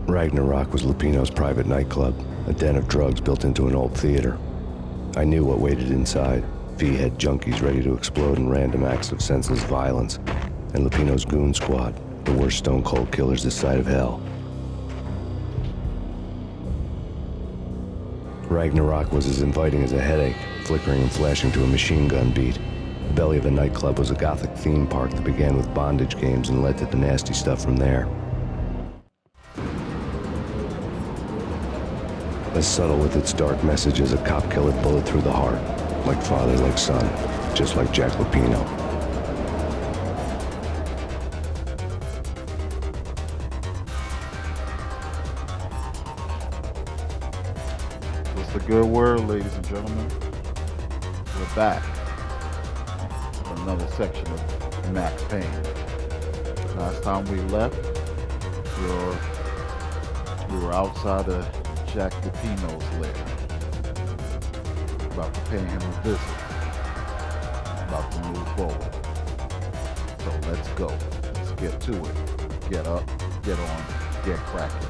Ragnarok was Lupino's private nightclub, a den of drugs built into an old theater. I knew what waited inside. V-head junkies ready to explode in random acts of senseless violence, and Lupino's goon squad, the worst stone-cold killers this side of hell. Ragnarok was as inviting as a headache, flickering and flashing to a machine gun beat. The belly of the nightclub was a gothic theme park that began with bondage games and led to the nasty stuff from there. As subtle with its dark message as a cop killer bullet through the heart. Like father, like son, just like Jack Lupino. What's the good word, ladies and gentlemen? We're back for another section of Max Payne. Last time we left, we were outside of Jack Lupino's lair. About to pay him a visit. About to move forward. So let's go. Let's get to it. Get up, get on, get cracking.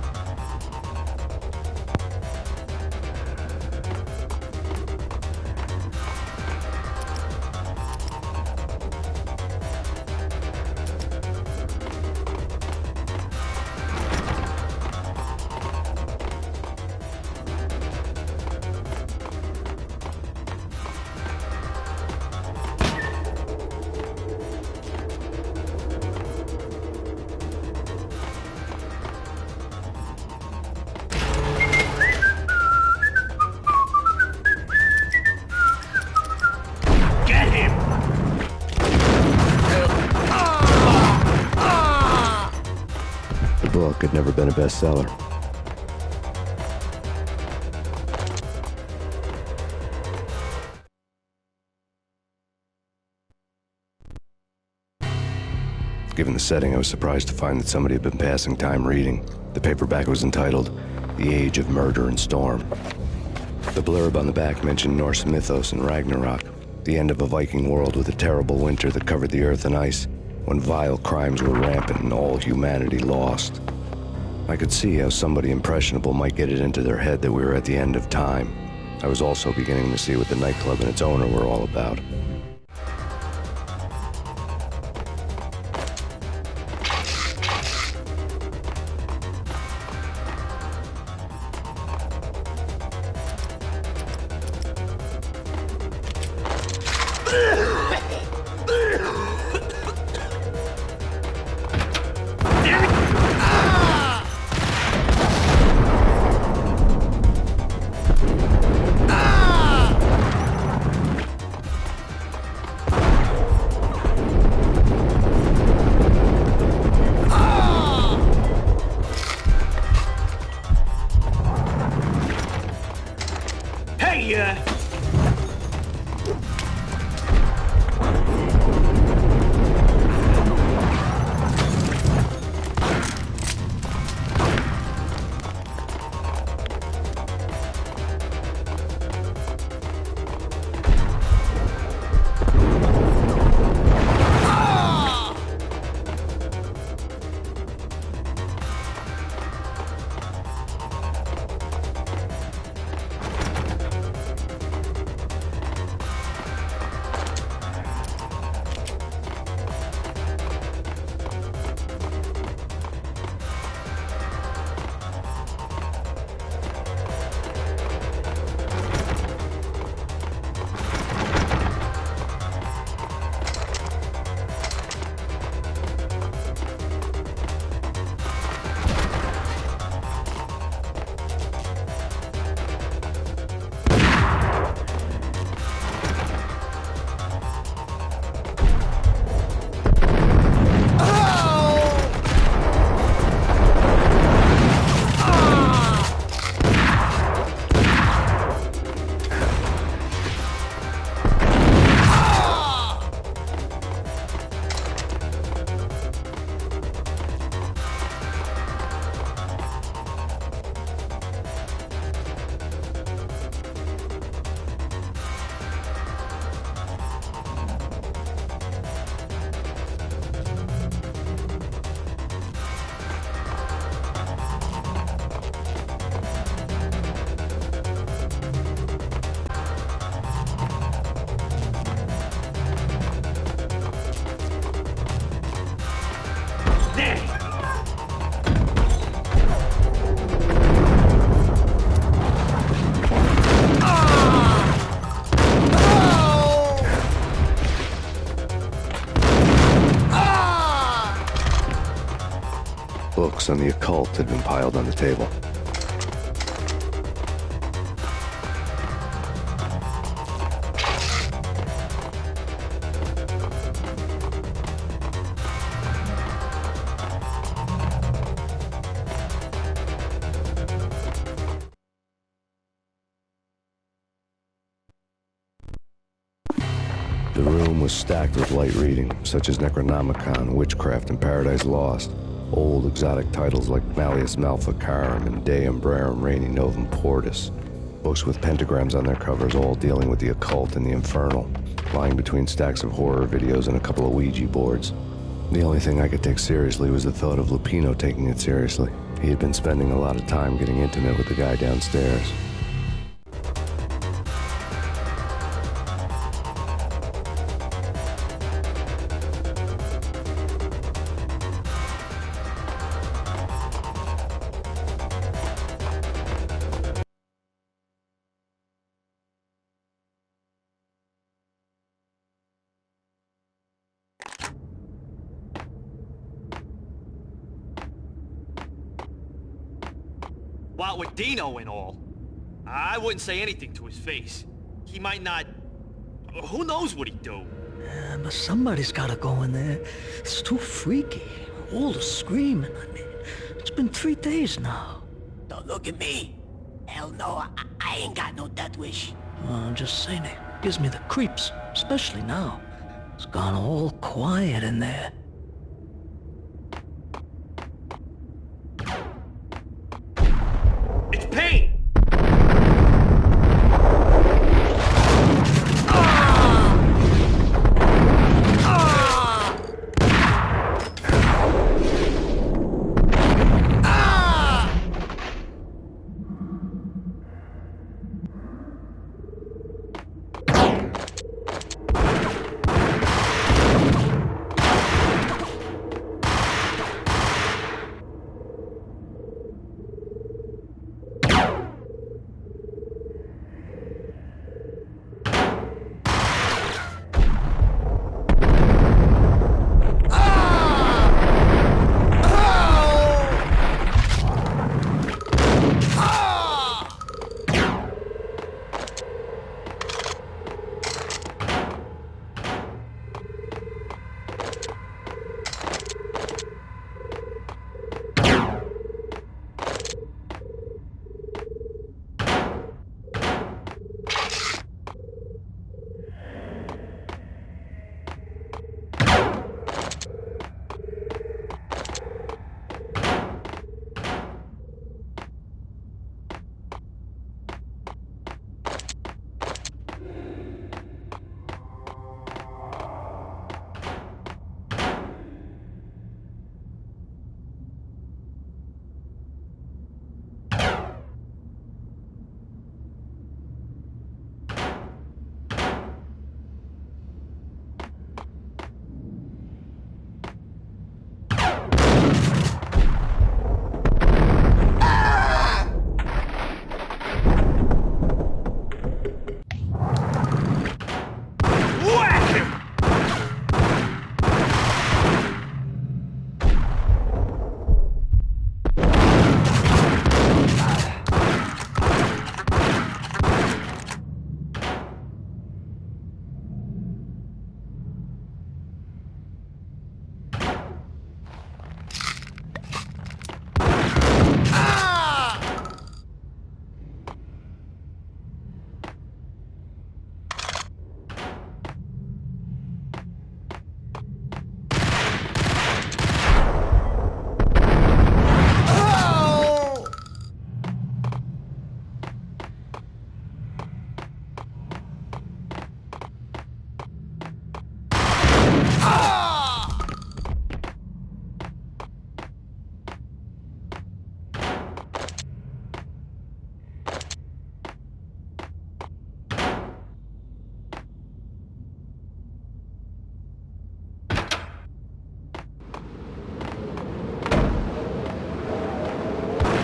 The book had never been a bestseller. Given the setting, I was surprised to find that somebody had been passing time reading. The paperback was entitled, The Age of Murder and Storm. The blurb on the back mentioned Norse mythos and Ragnarok, the end of a Viking world with a terrible winter that covered the earth in ice, when vile crimes were rampant and all humanity lost. I could see how somebody impressionable might get it into their head that we were at the end of time. I was also beginning to see what the nightclub and its owner were all about. Books on the occult had been piled on the table. The room was stacked with light reading, such as Necronomicon, Witchcraft, and Paradise Lost. Old exotic titles like Malleus Maleficarum and De Umbrarum Reini Novum Portus. Books with pentagrams on their covers, all dealing with the occult and the infernal, lying between stacks of horror videos and a couple of Ouija boards. The only thing I could take seriously was the thought of Lupino taking it seriously. He had been spending a lot of time getting intimate with the guy downstairs. What with Dino and all, I wouldn't say anything to his face. He might not... Who knows what he'd do? Yeah, but somebody's gotta go in there. It's too freaky. All the screaming, I mean. It's been 3 days now. Don't look at me. Hell no, I ain't got no death wish. I'm just saying it gives me the creeps, especially now. It's gone all quiet in there. It's Payne!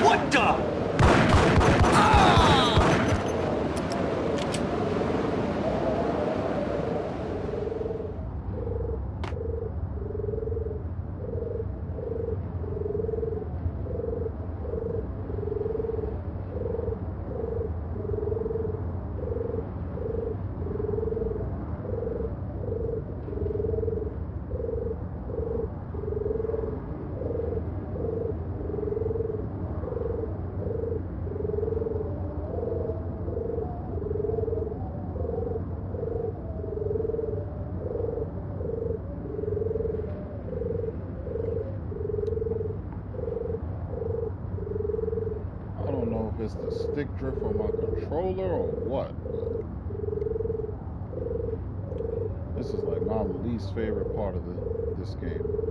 What the? it's the stick drift on my controller or what. This is like my least favorite part of this game.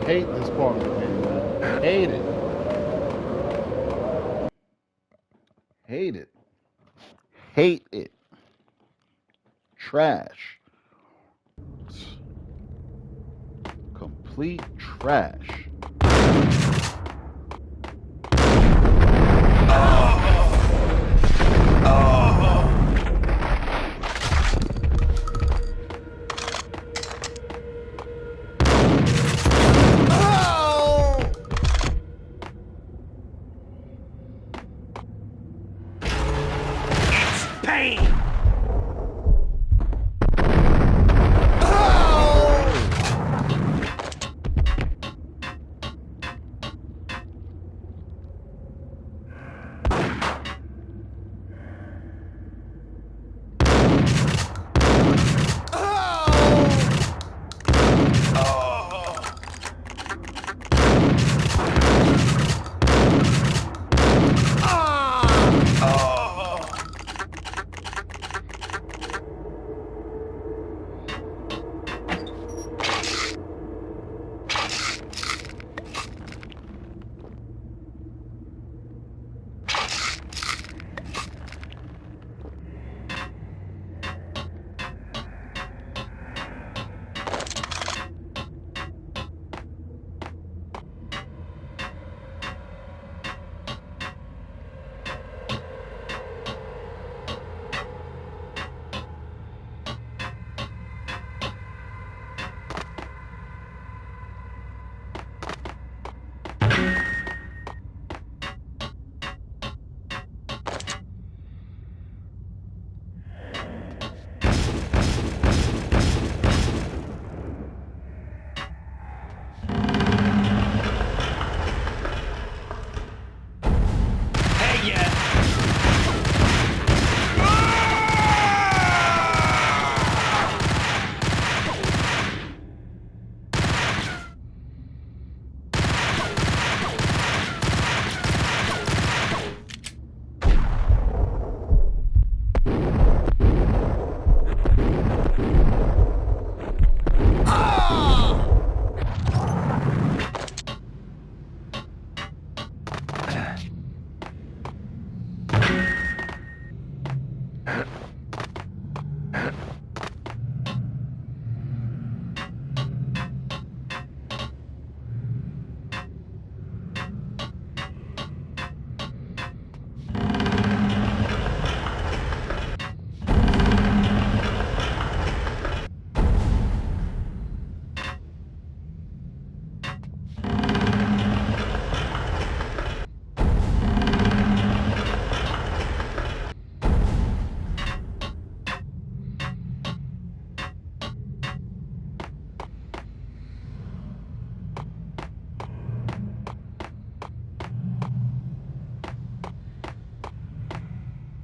Hate this part of the game, man. Hate it. Hate it. Hate it. Trash. Complete trash. Payne!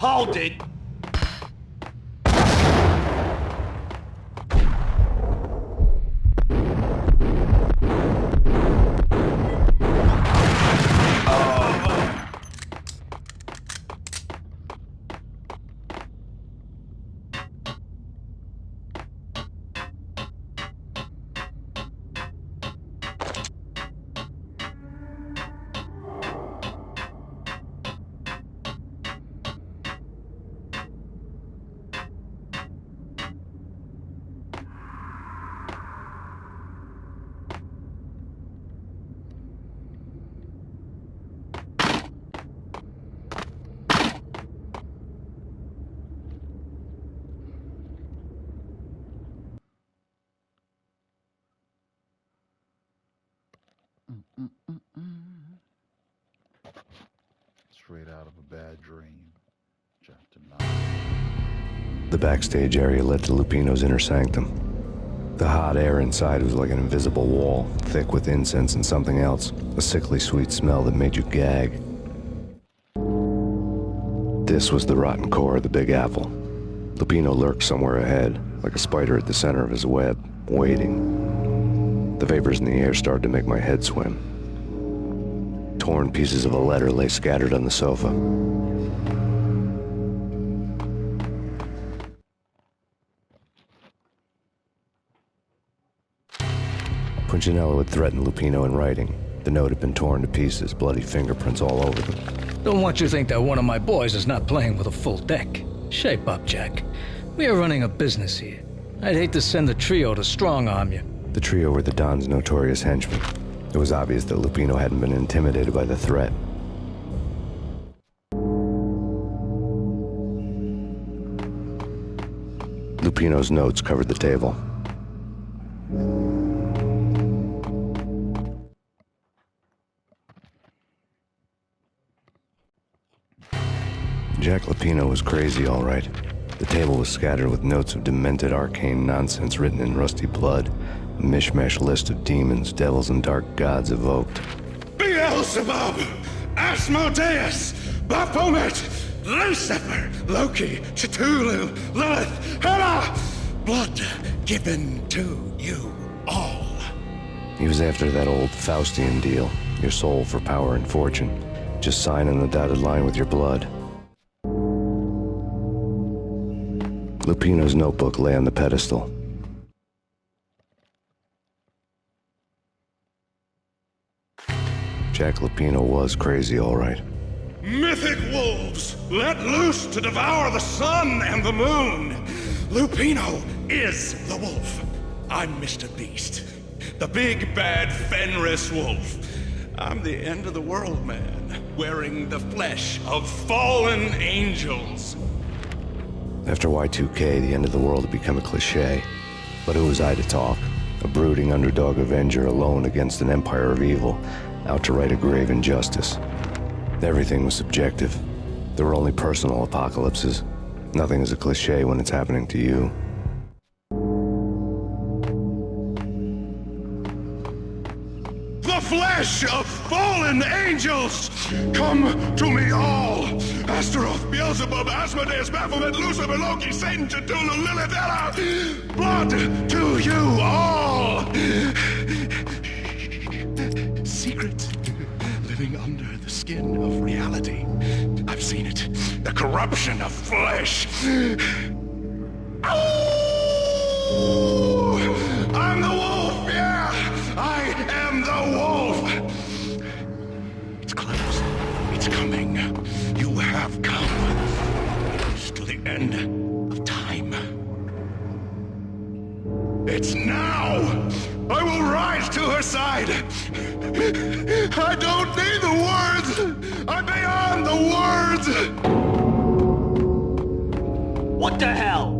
Hold it! Straight out of a bad dream. Chapter 9. The backstage area led to Lupino's inner sanctum. The hot air inside was like an invisible wall, thick with incense and something else, a sickly sweet smell that made you gag. This was the rotten core of the Big Apple. Lupino lurked somewhere ahead, like a spider at the center of his web, waiting. The vapors in the air started to make my head swim. Torn pieces of a letter lay scattered on the sofa. Punchinello had threatened Lupino in writing. The note had been torn to pieces, bloody fingerprints all over them. Don't want you to think that one of my boys is not playing with a full deck. Shape up, Jack. We are running a business here. I'd hate to send the trio to strong-arm you. The trio were the Don's notorious henchmen. It was obvious that Lupino hadn't been intimidated by the threat. Lupino's notes covered the table. Jack Lupino was crazy, all right. The table was scattered with notes of demented arcane nonsense written in rusty blood. A mishmash list of demons, devils, and dark gods evoked. Beelzebub, Asmodeus, Baphomet, Lucifer, Loki, Cthulhu, Lilith, Hela, blood given to you all. He was after that old Faustian deal, your soul for power and fortune. Just sign on the dotted line with your blood. Lupino's notebook lay on the pedestal. Jack Lupino was crazy, all right. Mythic wolves, let loose to devour the sun and the moon. Lupino is the wolf. I'm Mr. Beast, the big bad Fenris wolf. I'm the end of the world man, wearing the flesh of fallen angels. After Y2K, the end of the world had become a cliché. But who was I to talk? A brooding underdog avenger alone against an empire of evil, out to right a grave injustice. Everything was subjective. There were only personal apocalypses. Nothing is a cliché when it's happening to you. The flesh of fallen angels! Come to me all! Astaroth, Beelzebub, Asmodeus, Baphomet, Lucifer, Loki, Satan, Cthulhu, Lilith, Hela! Blood to you all! Secret living under the skin of reality. I've seen it. The corruption of flesh. Ow! I'm the wolf, yeah! I am the wolf! It's close. It's coming. You have come. It's to the end of time. It's now! I will rise to her side! I don't need the words! I'm beyond the words! What the hell?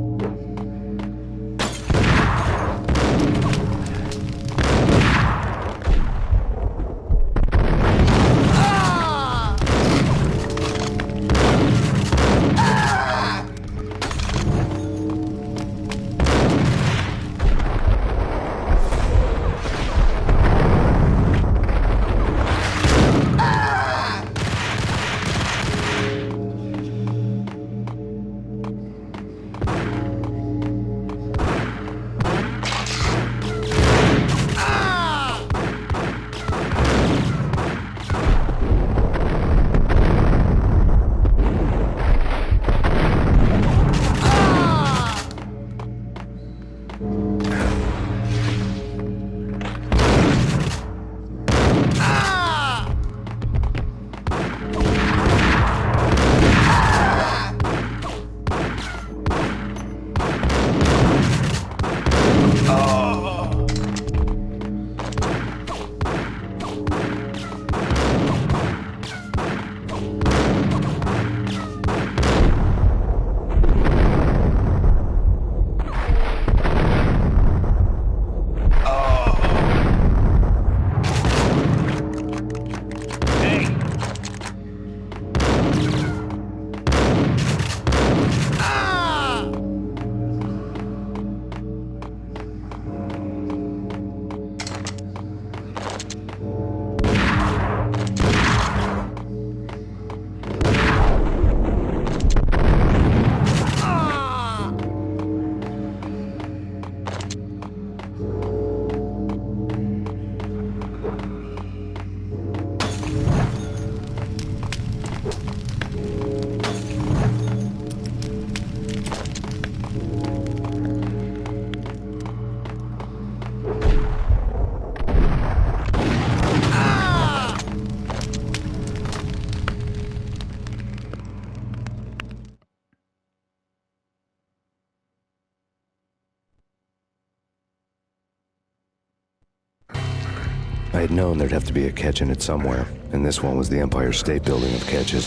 I had known there'd have to be a catch in it somewhere, and this one was the Empire State Building of catches.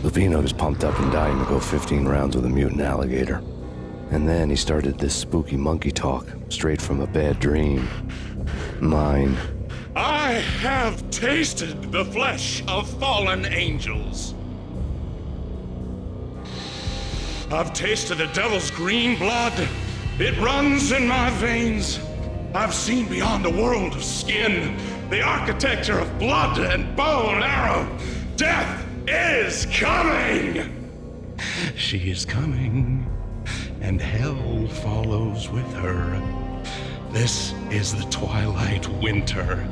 Lupino was pumped up and dying to go 15 rounds with a mutant alligator. And then he started this spooky monkey talk, straight from a bad dream. Mine. I have tasted the flesh of fallen angels. I've tasted the devil's green blood. It runs in my veins. I've seen beyond a world of skin, the architecture of blood and bow and arrow. Death is coming! She is coming, and hell follows with her. This is the twilight winter.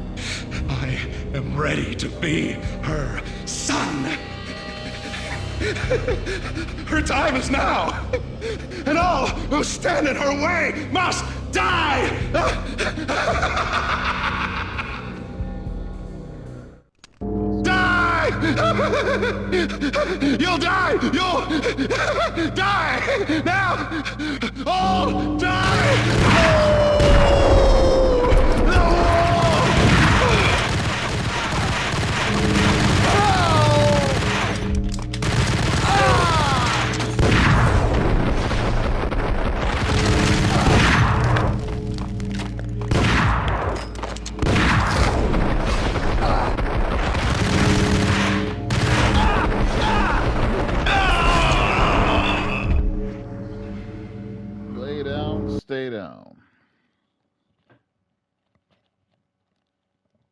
I am ready to be her son. Her time is now, and all who stand in her way must die! Die! You'll die! You'll die! Now! All die! Lay down, stay down.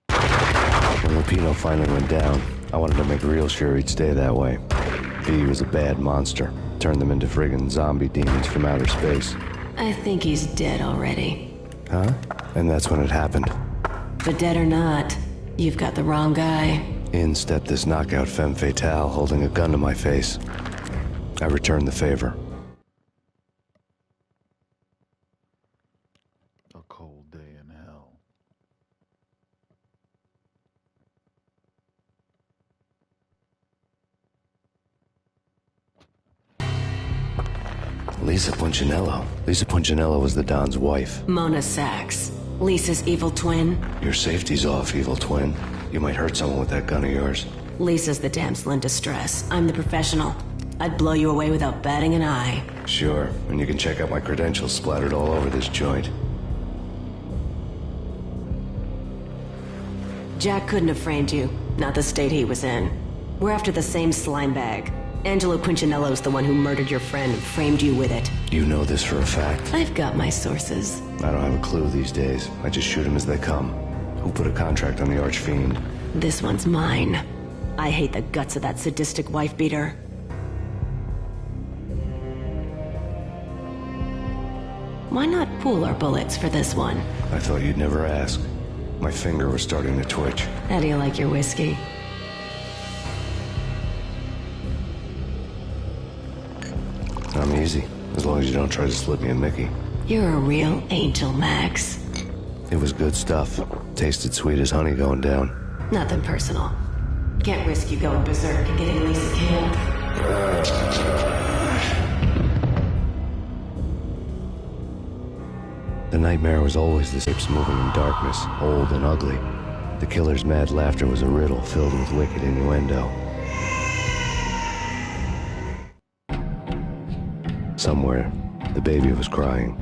When Lupino finally went down, I wanted to make real sure he'd stay that way. V was a bad monster. Turned them into friggin' zombie demons from outer space. I think he's dead already. Huh? And that's when it happened. But dead or not, you've got the wrong guy. In stepped this knockout femme fatale holding a gun to my face. I returned the favor. A cold day in hell. Lisa Punchinello. Lisa Punchinello was the Don's wife. Mona Sachs, Lisa's evil twin. Your safety's off, evil twin. You might hurt someone with that gun of yours. Lisa's the damsel in distress. I'm the professional. I'd blow you away without batting an eye. Sure, and you can check out my credentials splattered all over this joint. Jack couldn't have framed you, not the state he was in. We're after the same slime bag. Angelo Punchinello's the one who murdered your friend and framed you with it. You know this for a fact? I've got my sources. I don't have a clue these days. I just shoot them as they come. Who put a contract on the Archfiend? This one's mine. I hate the guts of that sadistic wife-beater. Why not pool our bullets for this one? I thought you'd never ask. My finger was starting to twitch. How do you like your whiskey? I'm easy, as long as you don't try to slip me a Mickey. You're a real angel, Max. It was good stuff. Tasted sweet as honey going down. Nothing personal. Can't risk you going berserk and getting Lisa killed. The nightmare was always the shapes moving in darkness, old and ugly. The killer's mad laughter was a riddle filled with wicked innuendo. Somewhere, the baby was crying.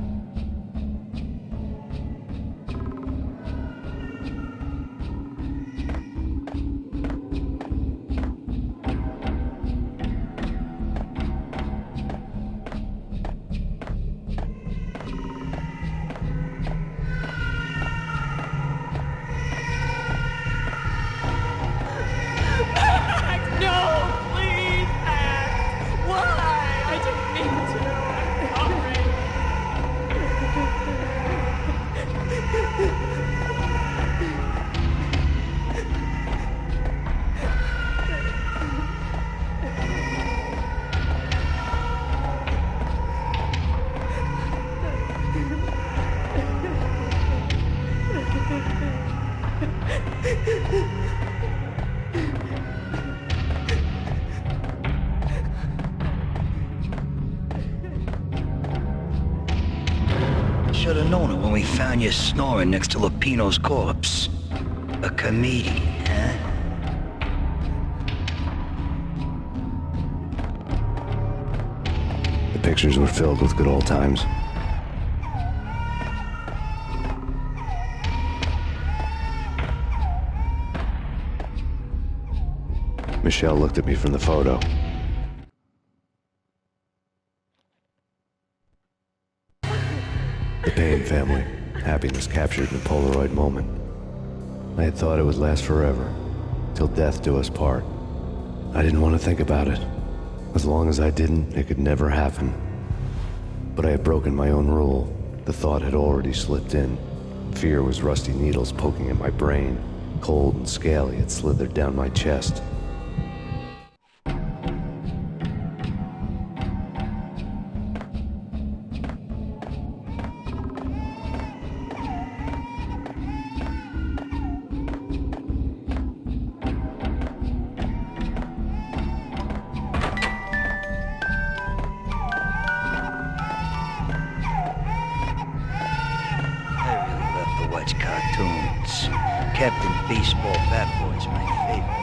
Should have known it when we found you snoring next to Lupino's corpse. A comedian, huh? The pictures were filled with good old times. Michelle looked at me from the photo. The Payne family. Happiness captured in a Polaroid moment. I had thought it would last forever, till death do us part. I didn't want to think about it. As long as I didn't, it could never happen. But I had broken my own rule. The thought had already slipped in. Fear was rusty needles poking at my brain. Cold and scaly, it slithered down my chest. Cartoons. Captain Baseball Bat Boy's my favorite.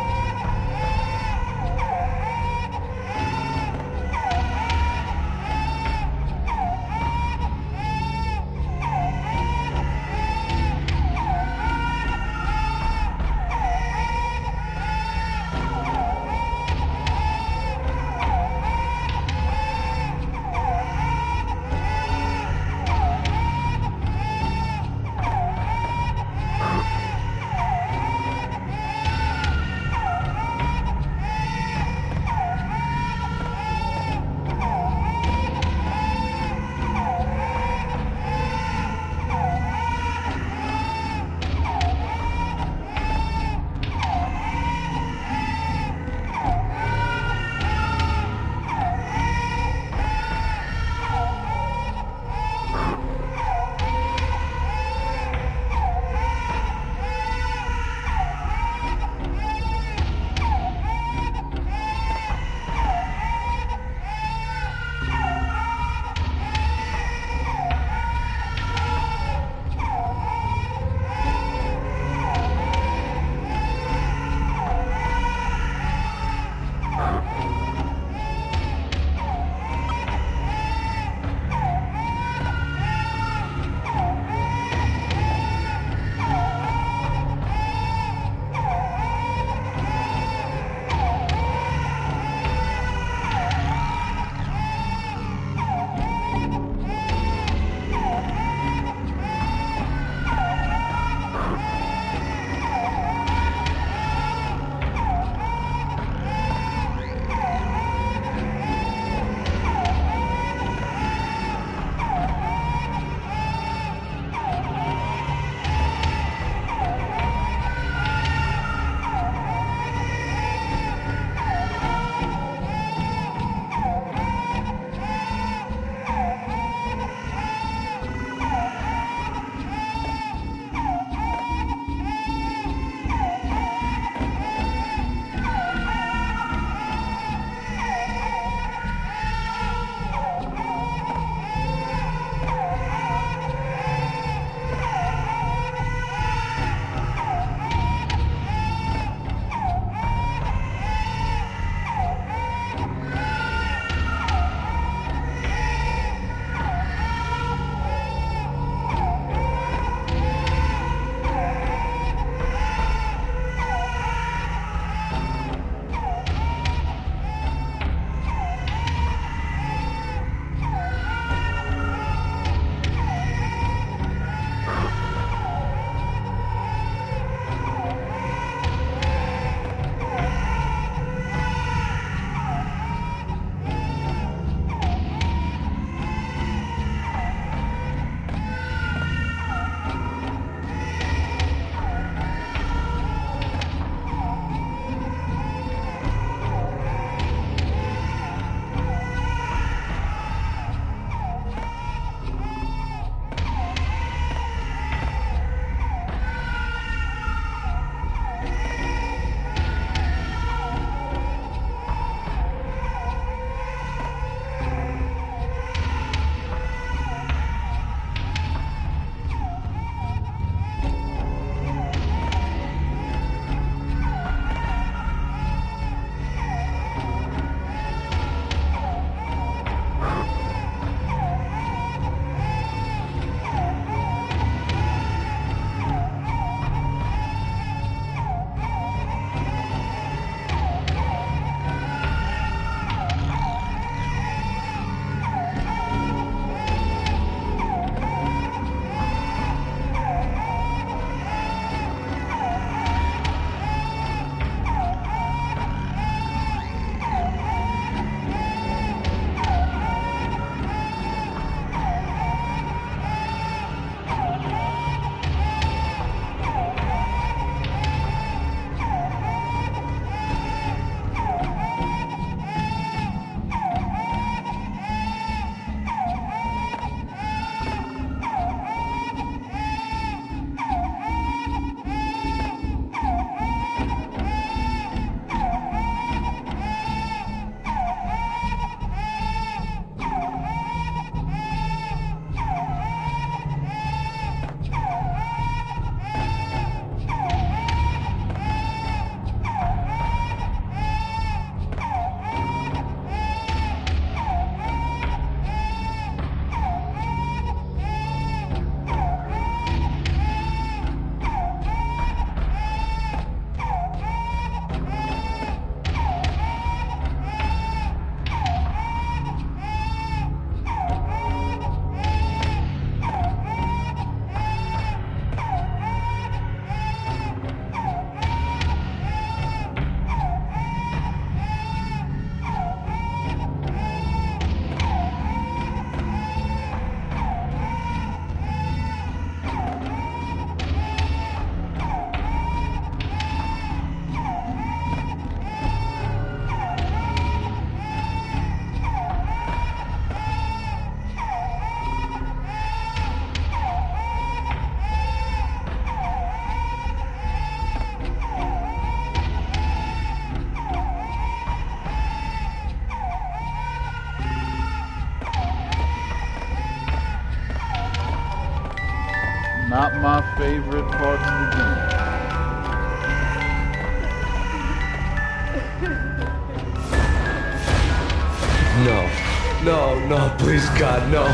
Not my favorite parts of the game. No, please, God, no.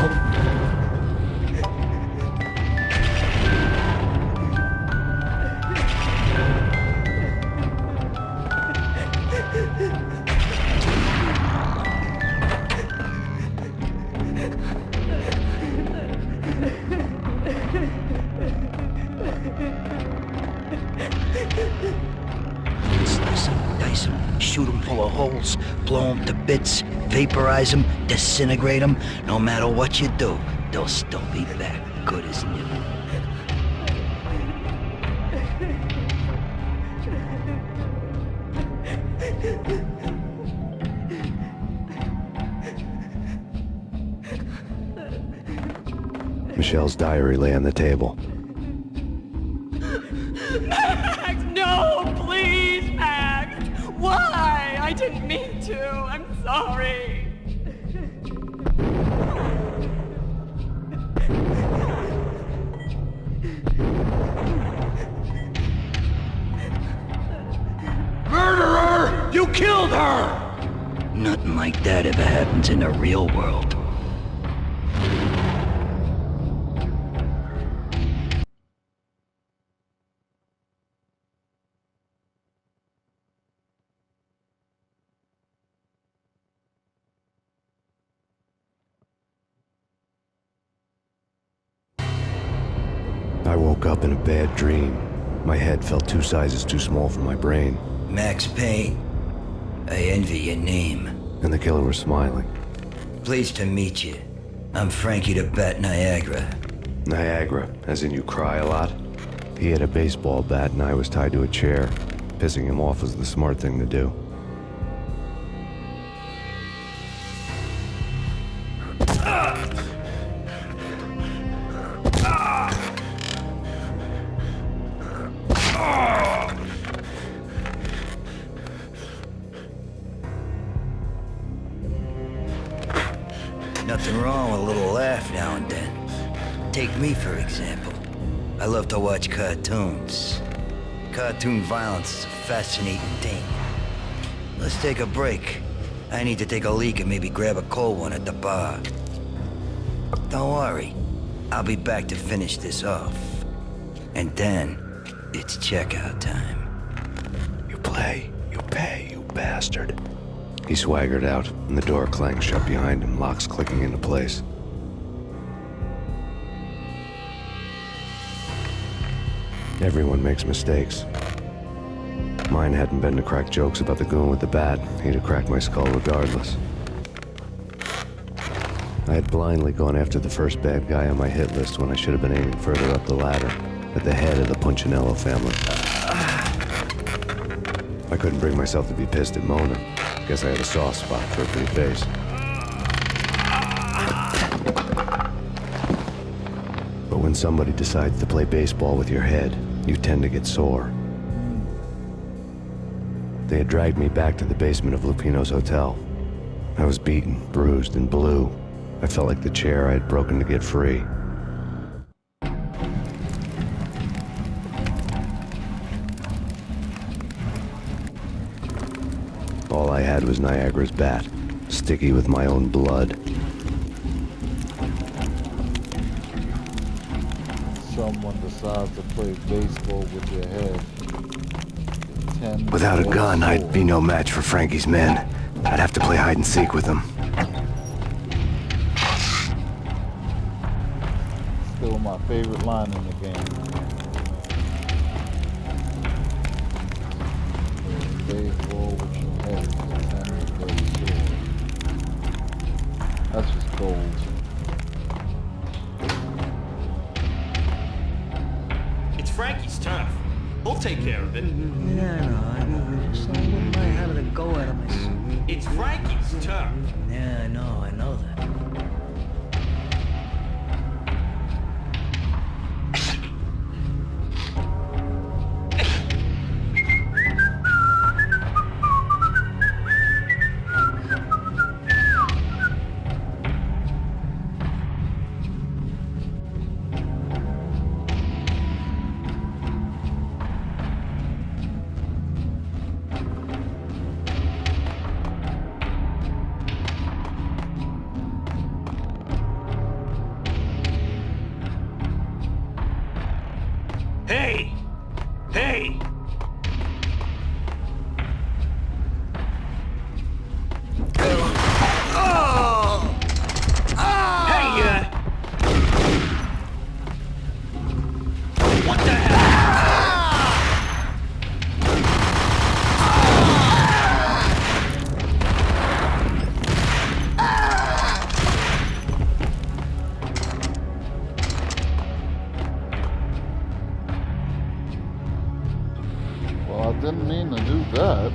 Slice them, dice them, shoot them full of holes, blow them to bits, vaporize them, disintegrate them. No matter what you do, they'll still be back, good as new. Michelle's diary lay on the table. Max, no, please, Max. Why? I didn't mean to. I'm sorry. Murderer! You killed her! Nothing like that ever happens in the real world. I woke up in a bad dream. My head felt 2 sizes too small for my brain. Max Payne, I envy your name. And the killer was smiling. Pleased to meet you. I'm Frankie the Bat Niagara. Niagara, as in you cry a lot? He had a baseball bat and I was tied to a chair. Pissing him off was the smart thing to do. Nothing wrong with a little laugh now and then. Take me, for example. I love to watch cartoons. Cartoon violence is a fascinating thing. Let's take a break. I need to take a leak and maybe grab a cold one at the bar. Don't worry. I'll be back to finish this off. And then, it's checkout time. You play, you pay, you bastard. He swaggered out, and the door clanged shut behind him, locks clicking into place. Everyone makes mistakes. Mine hadn't been to crack jokes about the goon with the bat. He'd have cracked my skull regardless. I had blindly gone after the first bad guy on my hit list when I should have been aiming further up the ladder, at the head of the Punchinello family. I couldn't bring myself to be pissed at Mona. Guess I had a soft spot for a pretty face. But when somebody decides to play baseball with your head, you tend to get sore. They had dragged me back to the basement of Lupino's hotel. I was beaten, bruised, and blue. I felt like the chair I had broken to get free. All I had was Niagara's bat, sticky with my own blood. Someone decides to play baseball with your head. Without a gun, I'd be no match for Frankie's men. I'd have to play hide and seek with them. Still my favorite line in the game. Baseball with your head. That's just gold. It's Frankie's turf. He'll take care of it. Yeah, I wouldn't mind having a go at him myself. It's Frankie's turf. Yeah, I know that. can do that.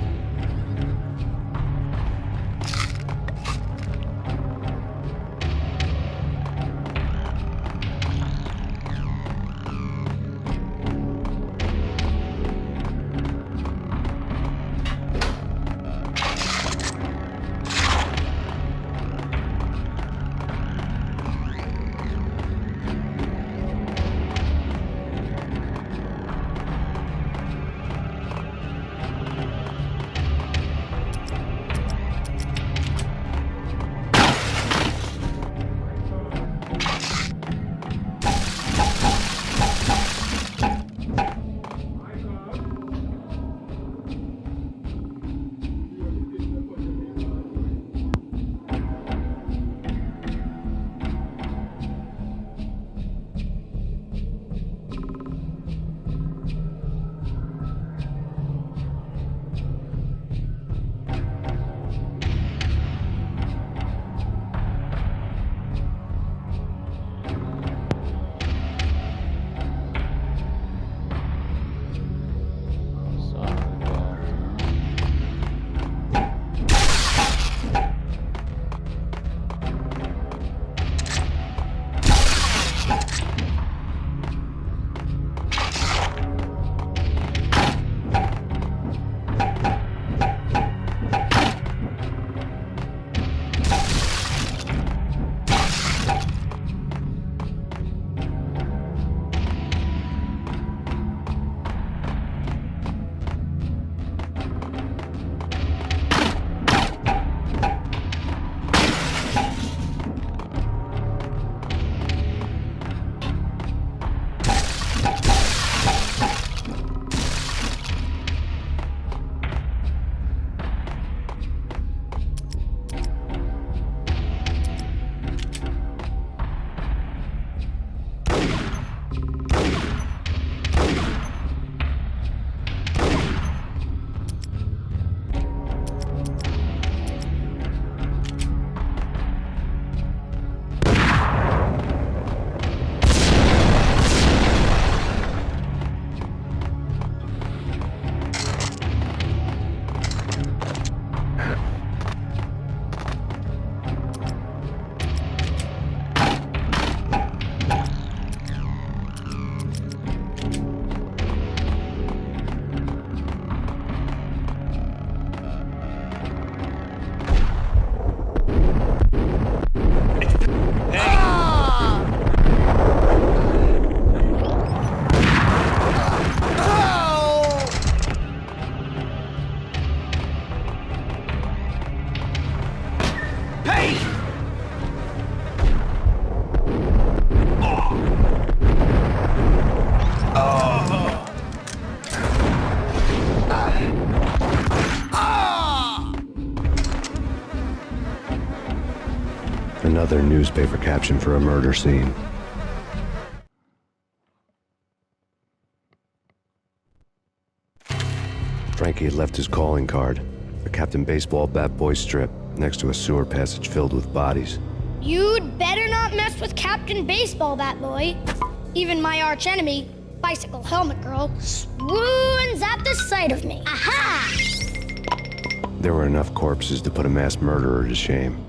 Another newspaper caption for a murder scene. Frankie had left his calling card, a Captain Baseball bat boy strip, next to a sewer passage filled with bodies. You'd better not mess with Captain Baseball Bat Boy. Even my archenemy, Bicycle Helmet Girl, swoons at the sight of me. Aha! There were enough corpses to put a mass murderer to shame.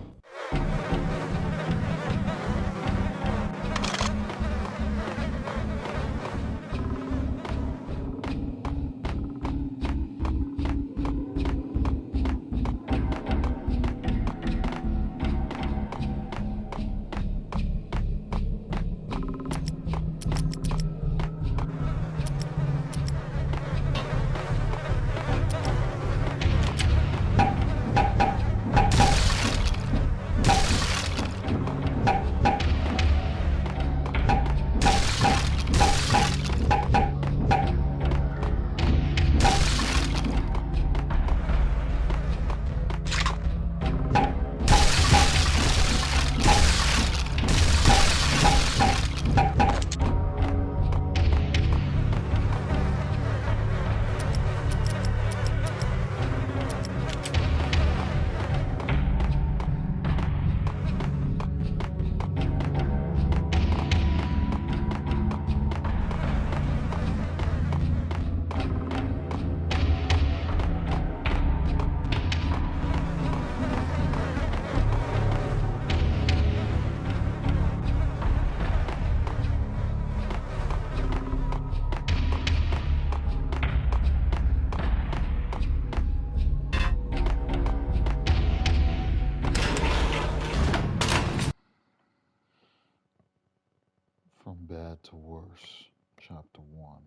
to Worse, Chapter 1.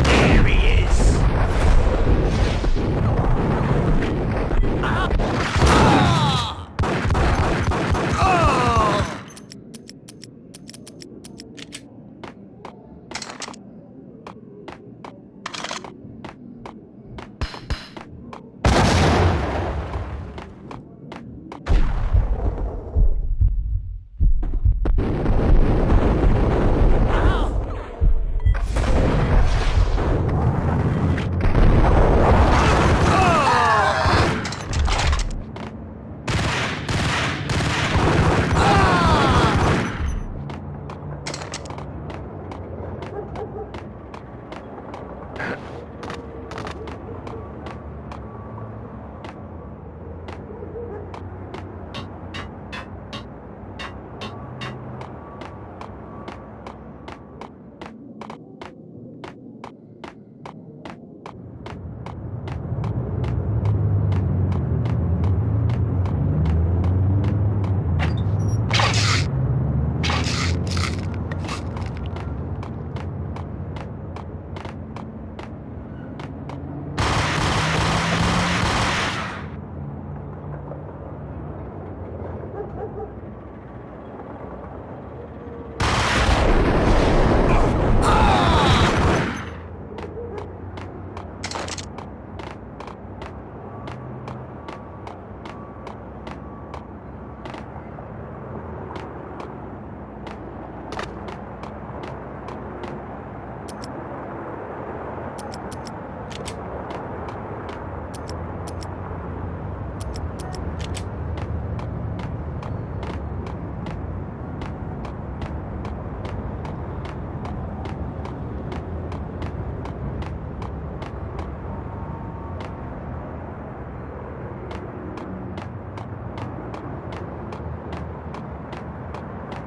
There he is!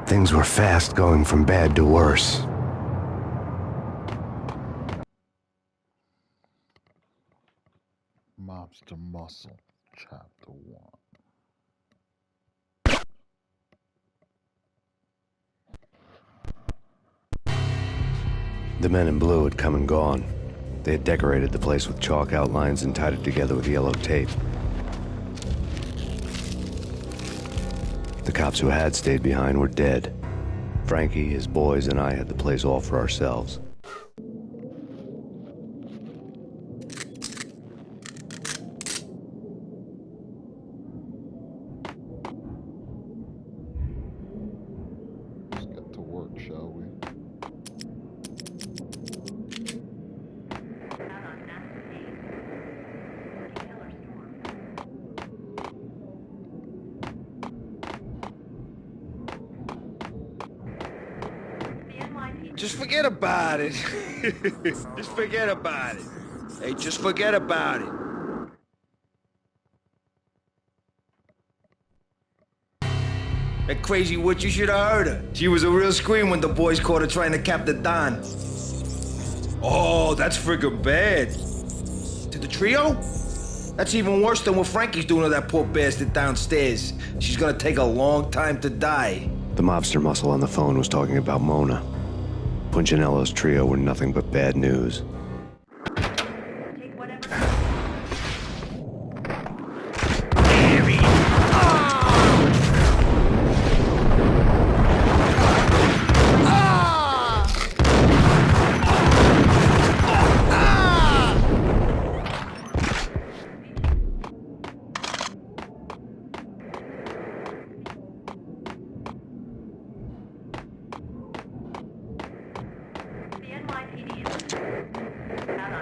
Things were fast going from bad to worse. Mobster Muscle, Chapter 1. The men in blue had come and gone. They had decorated the place with chalk outlines and tied it together with yellow tape. The cops who had stayed behind were dead. Frankie, his boys, and I had the place all for ourselves. Let's get to work, shall we? Just forget about it. Just forget about it. Hey, just forget about it. That crazy witch, you should have heard her. She was a real scream when the boys caught her trying to cap the Don. Oh, that's friggin' bad. To the trio? That's even worse than what Frankie's doing to that poor bastard downstairs. She's gonna take a long time to die. The mobster muscle on the phone was talking about Mona. Punchinello's trio were nothing but bad news.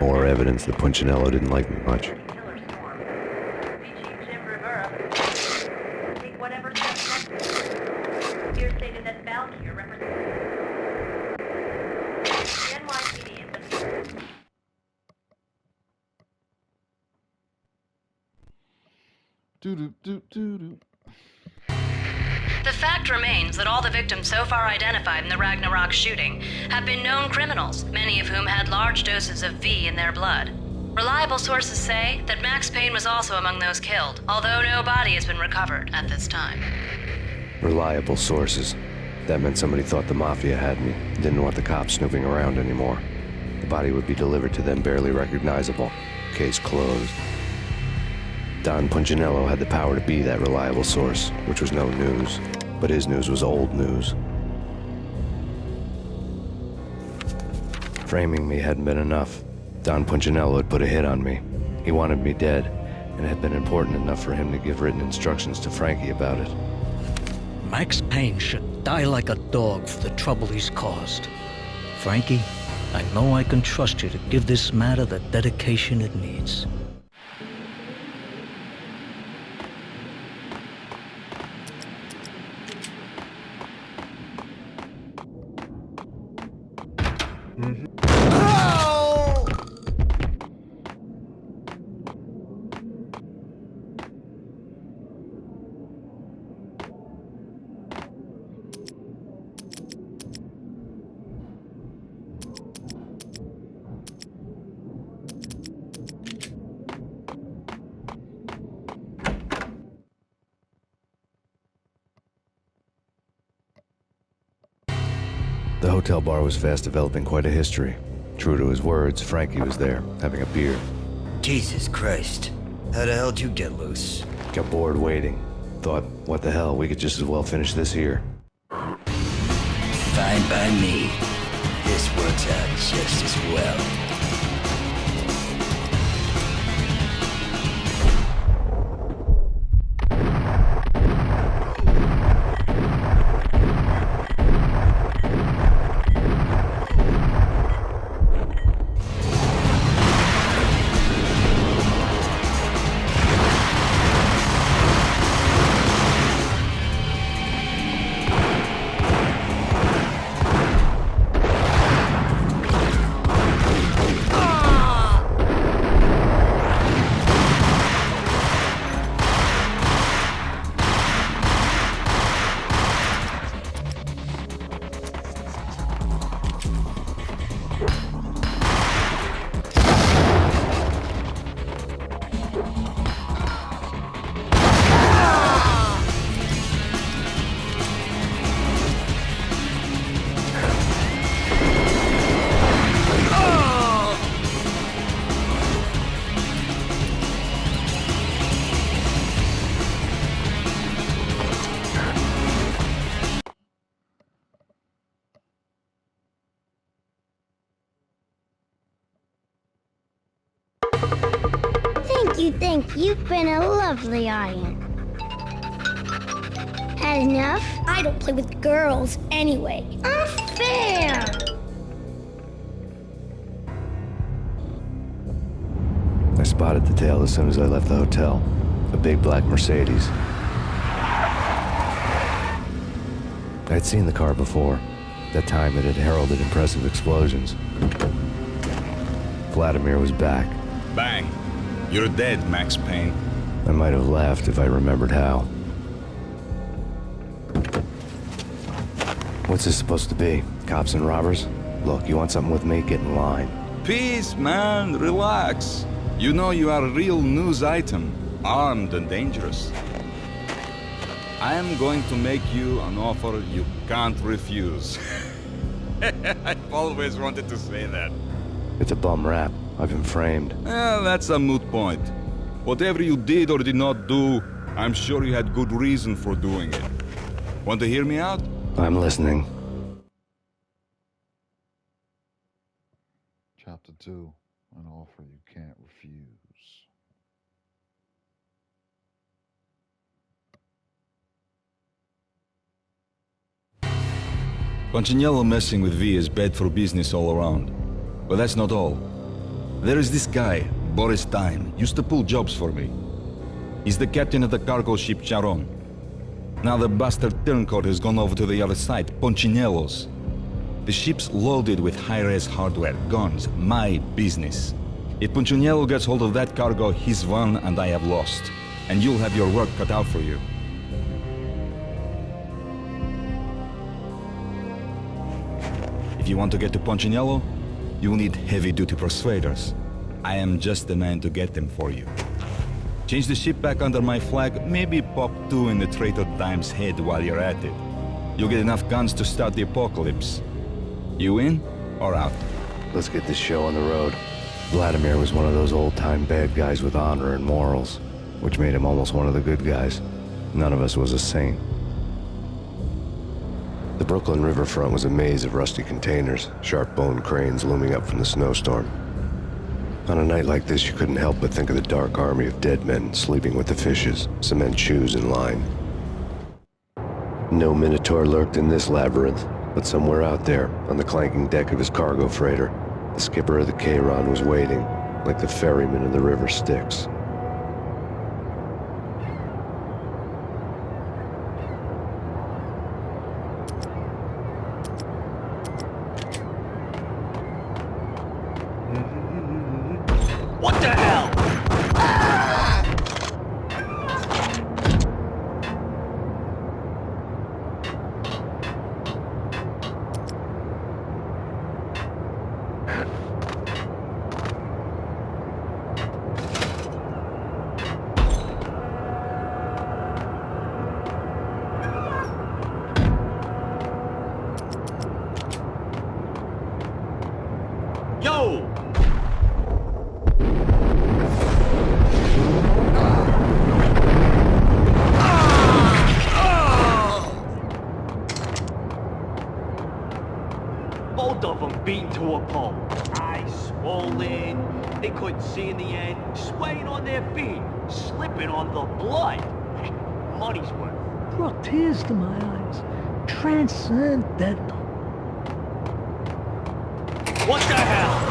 More evidence that Punchinello didn't like me much. The fact remains that all the victims so far identified in the Ragnarok shooting have been known criminals, many of whom had large doses of V in their blood. Reliable sources say that Max Payne was also among those killed, although no body has been recovered at this time. Reliable sources. That meant somebody thought the Mafia had me, didn't want the cops snooping around anymore. The body would be delivered to them barely recognizable. Case closed. Don Punchinello had the power to be that reliable source, which was no news. But his news was old news. Framing me hadn't been enough. Don Punchinello had put a hit on me. He wanted me dead, and it had been important enough for him to give written instructions to Frankie about it. Max Payne should die like a dog for the trouble he's caused. Frankie, I know I can trust you to give this matter the dedication it needs. The hotel bar was fast developing quite a history. True to his words, Frankie was there, having a beer. Jesus Christ. How the hell did you get loose? Got bored waiting. Thought, what the hell, we could just as well finish this here. Fine by me. This works out just as well. Thank you. You've been a lovely audience. Had enough? I don't play with girls anyway. Unfair! I spotted the tail as soon as I left the hotel. A big black Mercedes. I'd seen the car before. That time it had heralded impressive explosions. Vladimir was back. Bang. You're dead, Max Payne. I might have laughed if I remembered how. What's this supposed to be? Cops and robbers? Look, you want something with me? Get in line. Peace, man. Relax. You know you are a real news item. Armed and dangerous. I am going to make you an offer you can't refuse. I've always wanted to say that. It's a bum rap. I've been framed. Well, that's a moot point. Whatever you did or did not do, I'm sure you had good reason for doing it. Want to hear me out? I'm listening. Chapter 2, an offer you can't refuse. Punchinello messing with V is bad for business all around. But that's not all. There is this guy, Boris Dime, used to pull jobs for me. He's the captain of the cargo ship Charon. Now the bastard turncoat has gone over to the other side, Punchinello's. The ship's loaded with high-res hardware, guns, my business. If Punchinello gets hold of that cargo, he's won and I have lost. And you'll have your work cut out for you. If you want to get to Punchinello, you'll need heavy-duty persuaders. I am just the man to get them for you. Change the ship back under my flag, maybe pop 2 in the traitor Dime's head while you're at it. You'll get enough guns to start the apocalypse. You in or out? Let's get this show on the road. Vladimir was one of those old-time bad guys with honor and morals, which made him almost one of the good guys. None of us was a saint. The Brooklyn riverfront was a maze of rusty containers, sharp-boned cranes looming up from the snowstorm. On a night like this, you couldn't help but think of the dark army of dead men sleeping with the fishes, cement shoes in line. No Minotaur lurked in this labyrinth, but somewhere out there, on the clanking deck of his cargo freighter, the skipper of the Chiron was waiting, like the ferryman of the river Styx. What the hell? Yo! Both of them beaten to a pulp. Eyes swollen. They couldn't see in the end. Swaying on their feet. Slipping on the blood. Money's worth. Brought tears to my eyes. Transcendental. What the hell?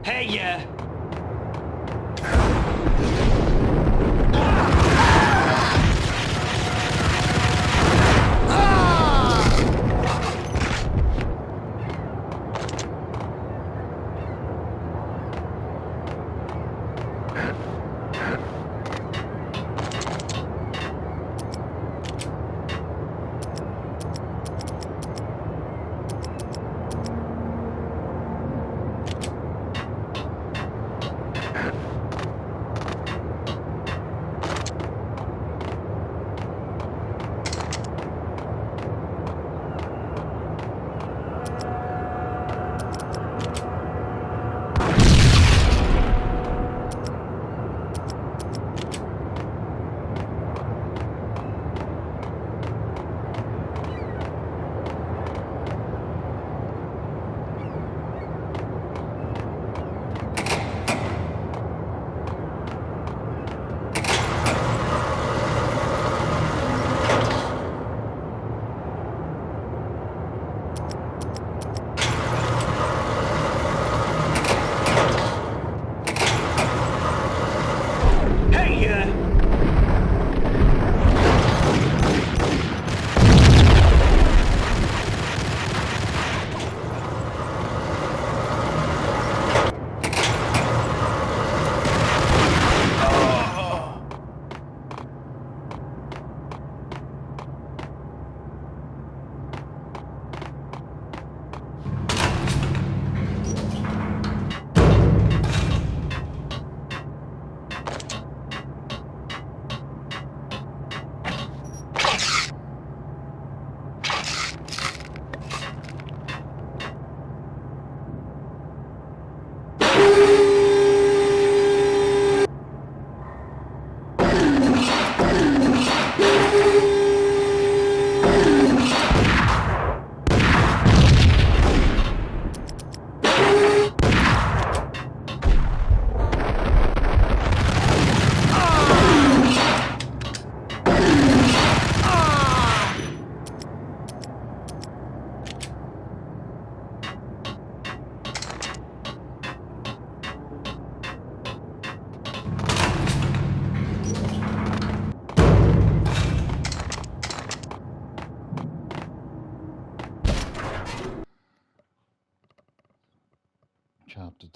Hey, yeah.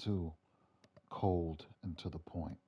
too cold and to the point.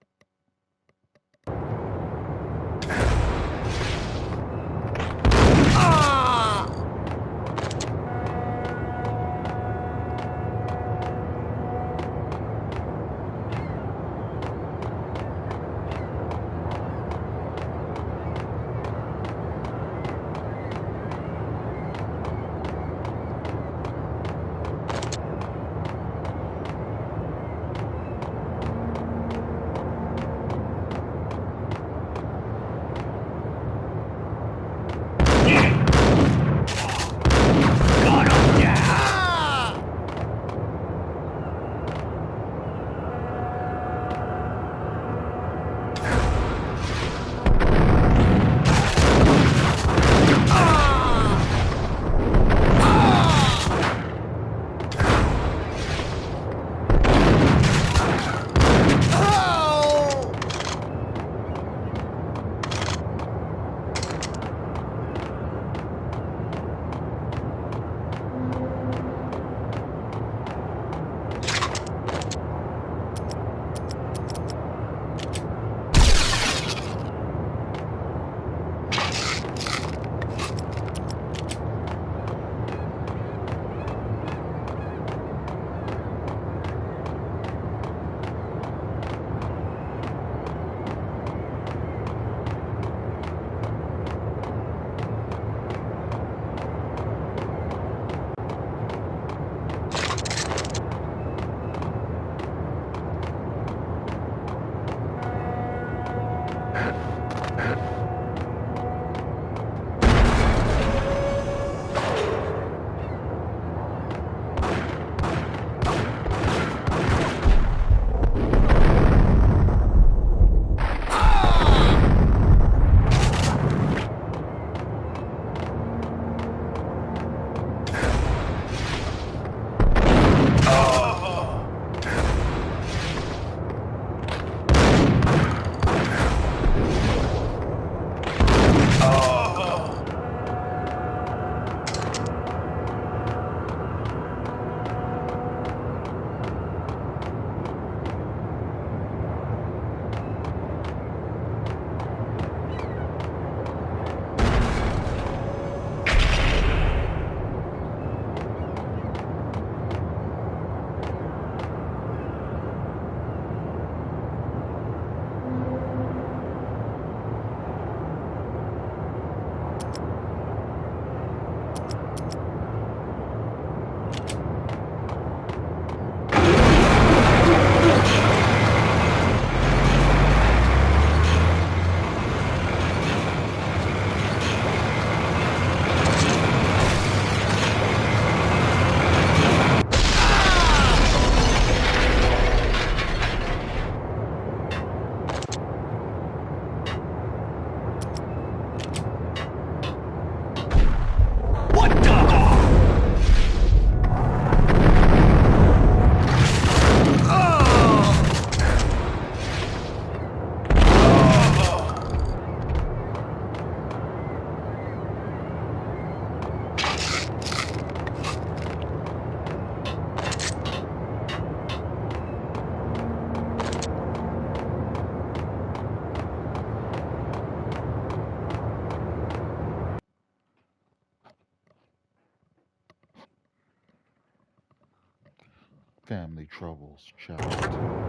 Family Troubles, Chapter 2.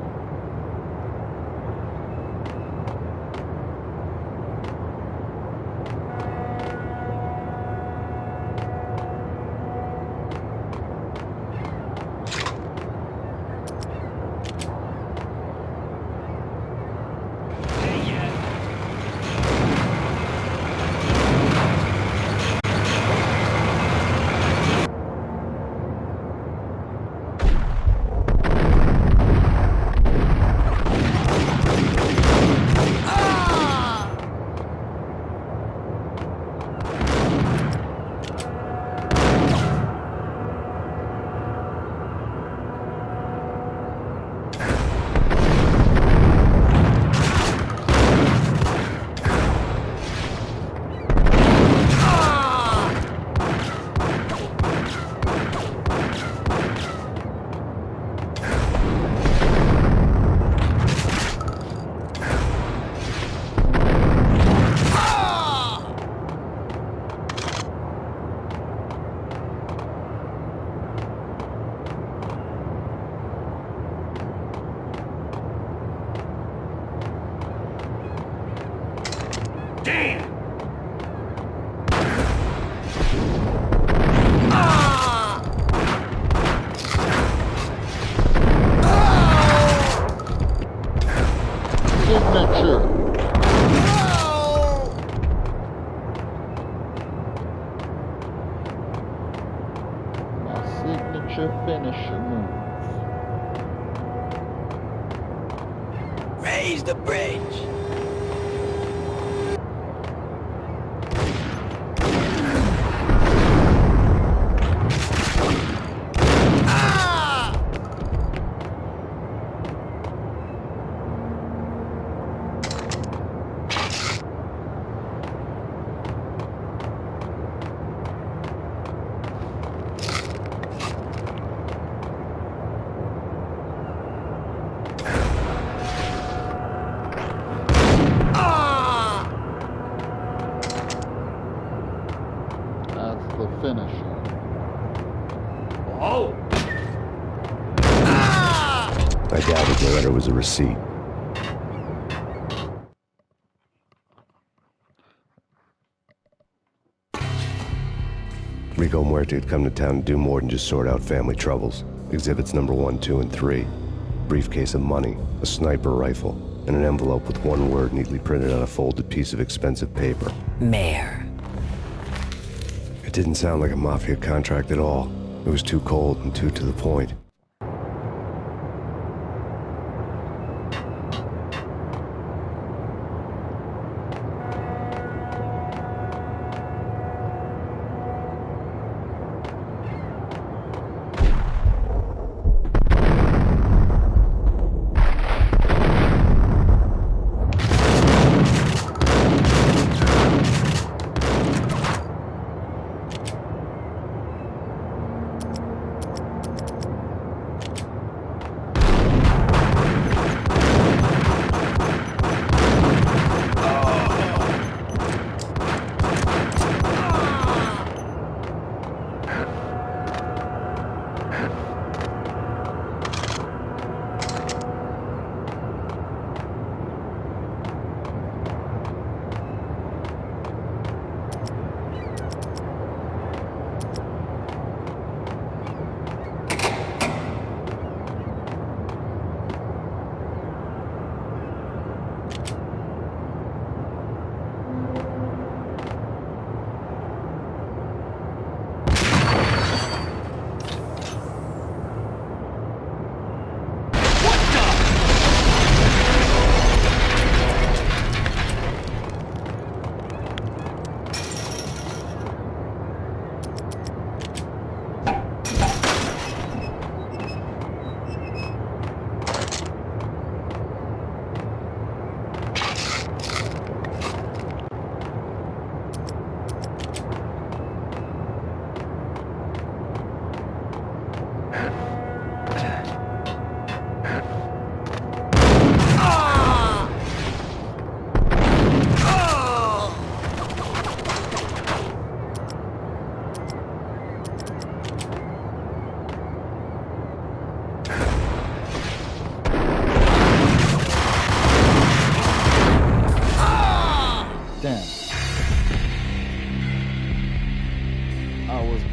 Damn! Signature. My signature finisher move. Raise the bridge. The finisher. Oh! I doubted the letter was a receipt. Rico Muerte had come to town to do more than just sort out family troubles. Exhibits number 1, 2, and 3. Briefcase of money, a sniper rifle, and an envelope with one word neatly printed on a folded piece of expensive paper. Mayor. It didn't sound like a mafia contract at all. It was too cold and too to the point.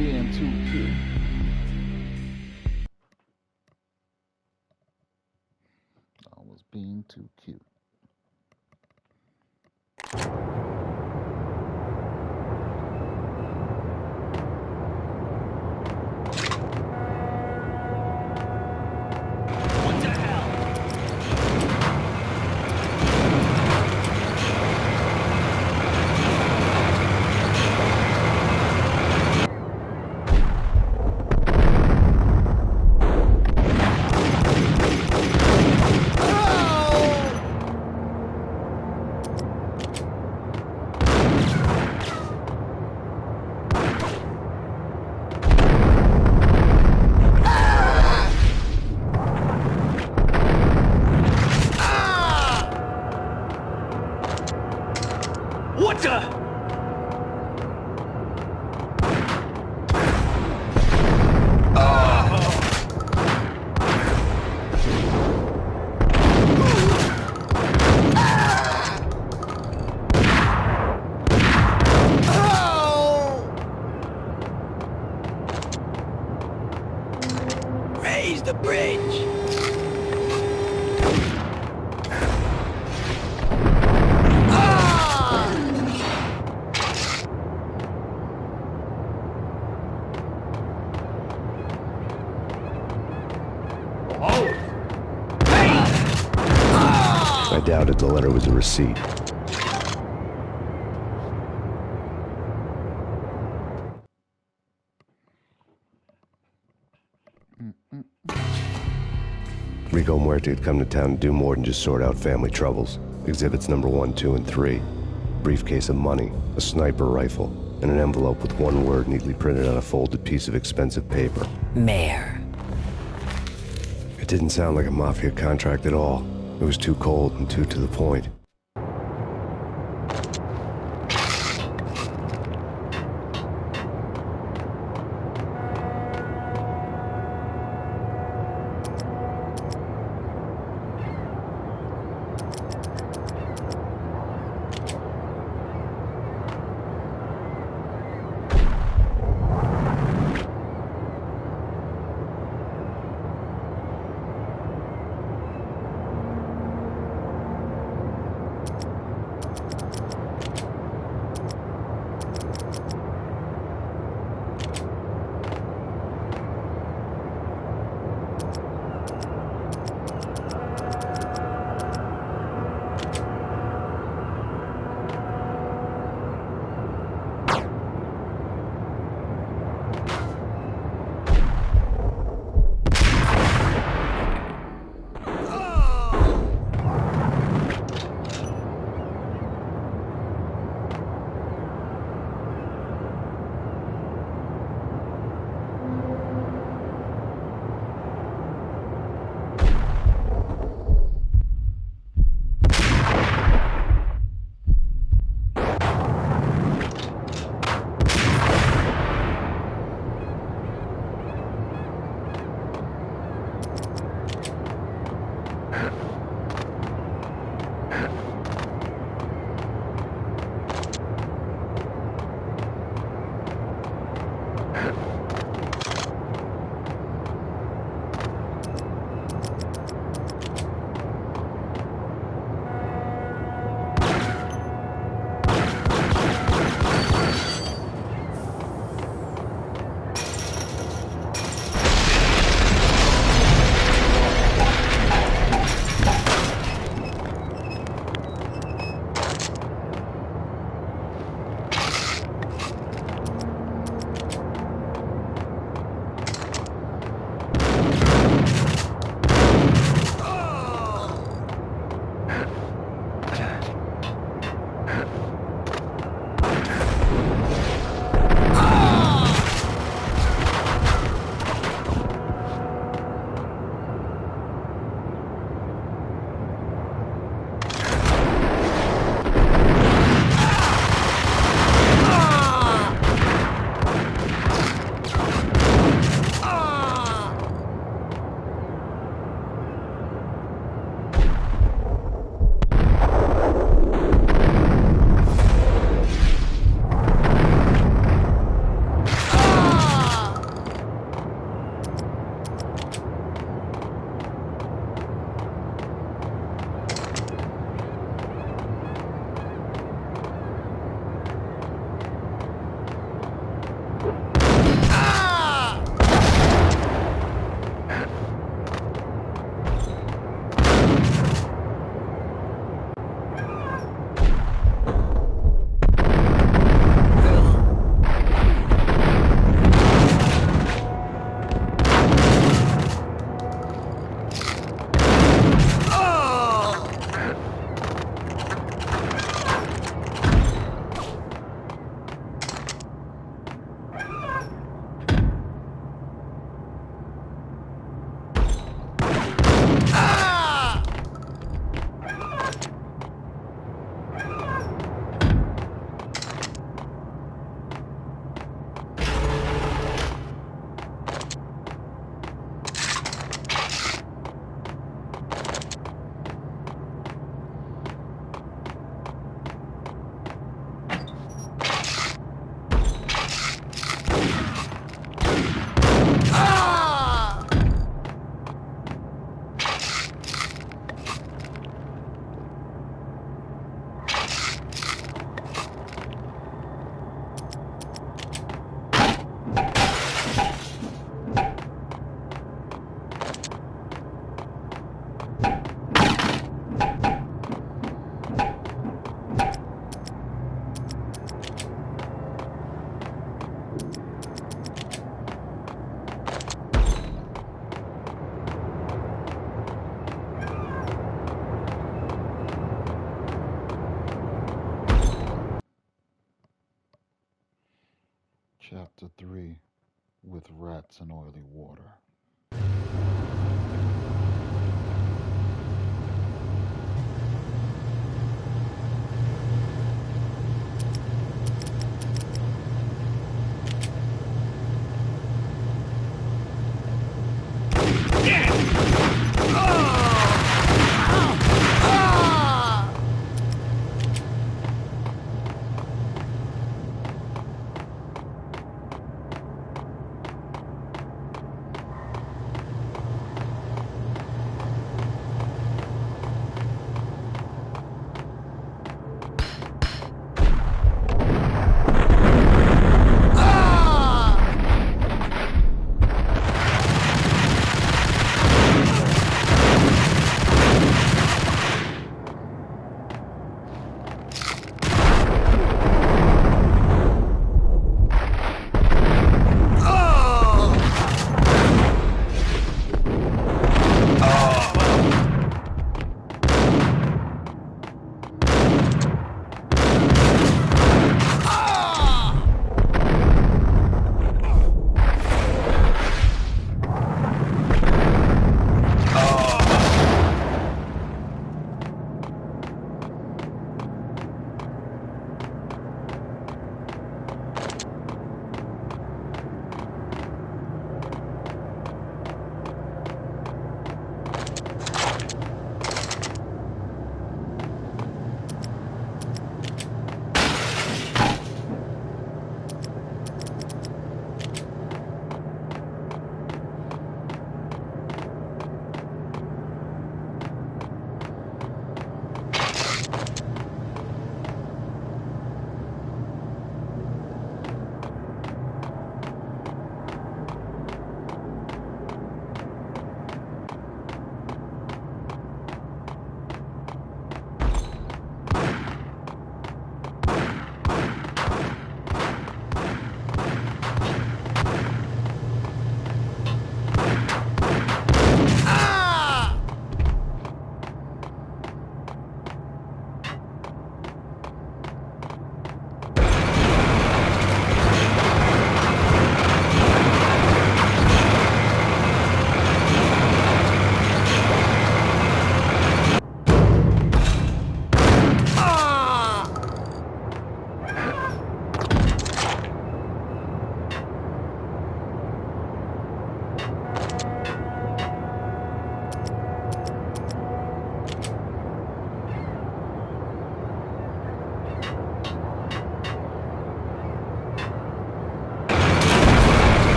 being too cute. I was being too cute. What the? the letter was a receipt. Rico Muerte had come to town to do more than just sort out family troubles. Exhibits number 1, 2, and 3. Briefcase of money, a sniper rifle, and an envelope with one word neatly printed on a folded piece of expensive paper. Mayor. It didn't sound like a mafia contract at all. It was too cold and too to the point. Chapter 3, With Rats and Oily Water.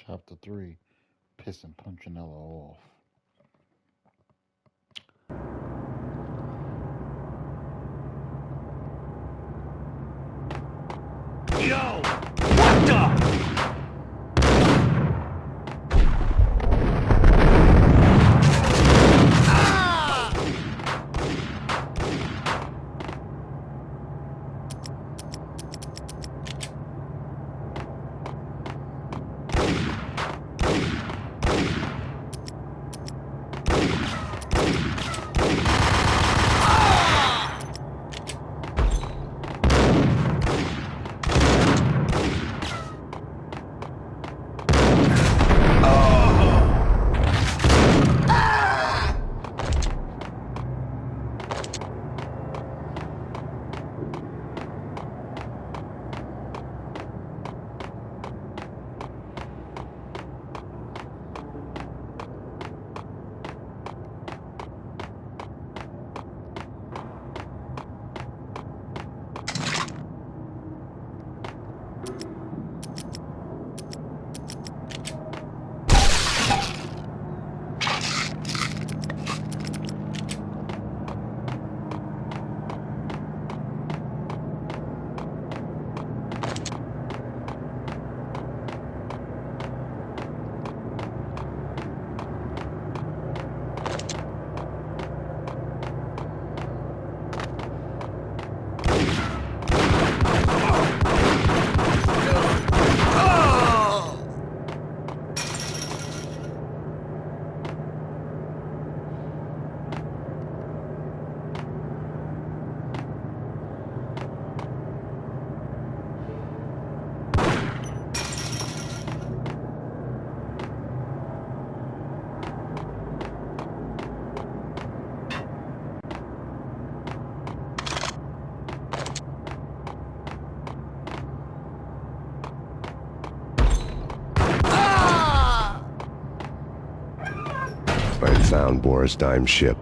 Chapter 3, pissing Punchinella off. Yo! What the? I had found Boris Dime's ship.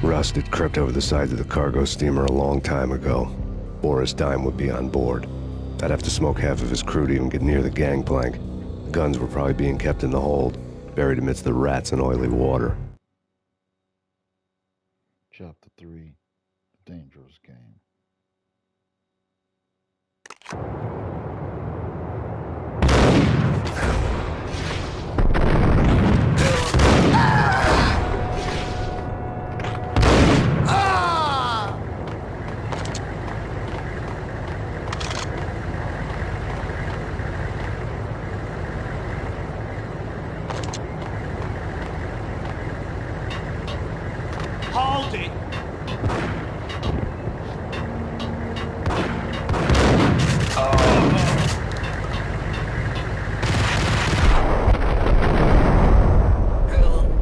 Rust had crept over the sides of the cargo steamer a long time ago. Boris Dime would be on board. I'd have to smoke half of his crew to even get near the gangplank. The guns were probably being kept in the hold, buried amidst the rats and oily water. Chapter 3, The Dangerous Game. Hold it!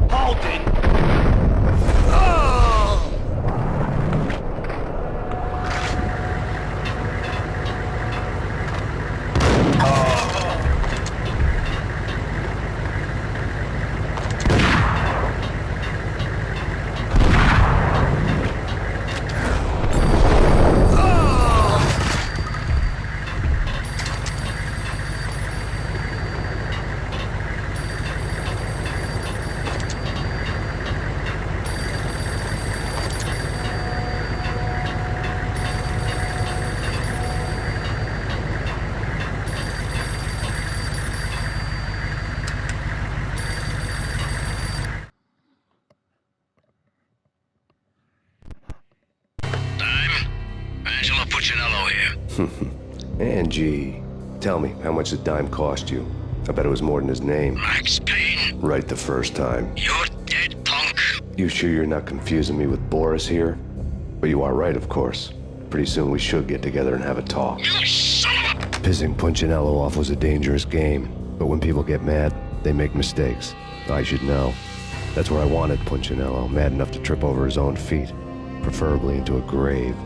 Hold it! Angie, tell me, how much the dime cost you? I bet it was more than his name. Max Payne. Right the first time. You're dead, punk. You sure you're not confusing me with Boris here? But you are right, of course. Pretty soon we should get together and have a talk. You son of a... Pissing Punchinello off was a dangerous game. But when people get mad, they make mistakes. I should know. That's where I wanted Punchinello, mad enough to trip over his own feet. Preferably into a grave.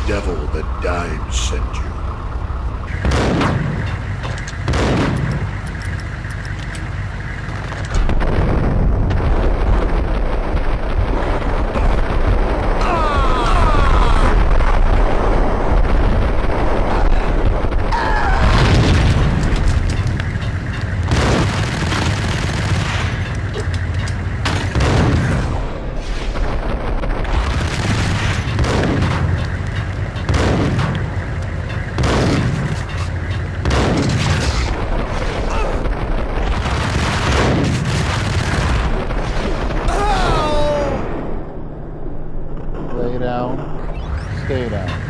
Devil the dime sent you. Stay down.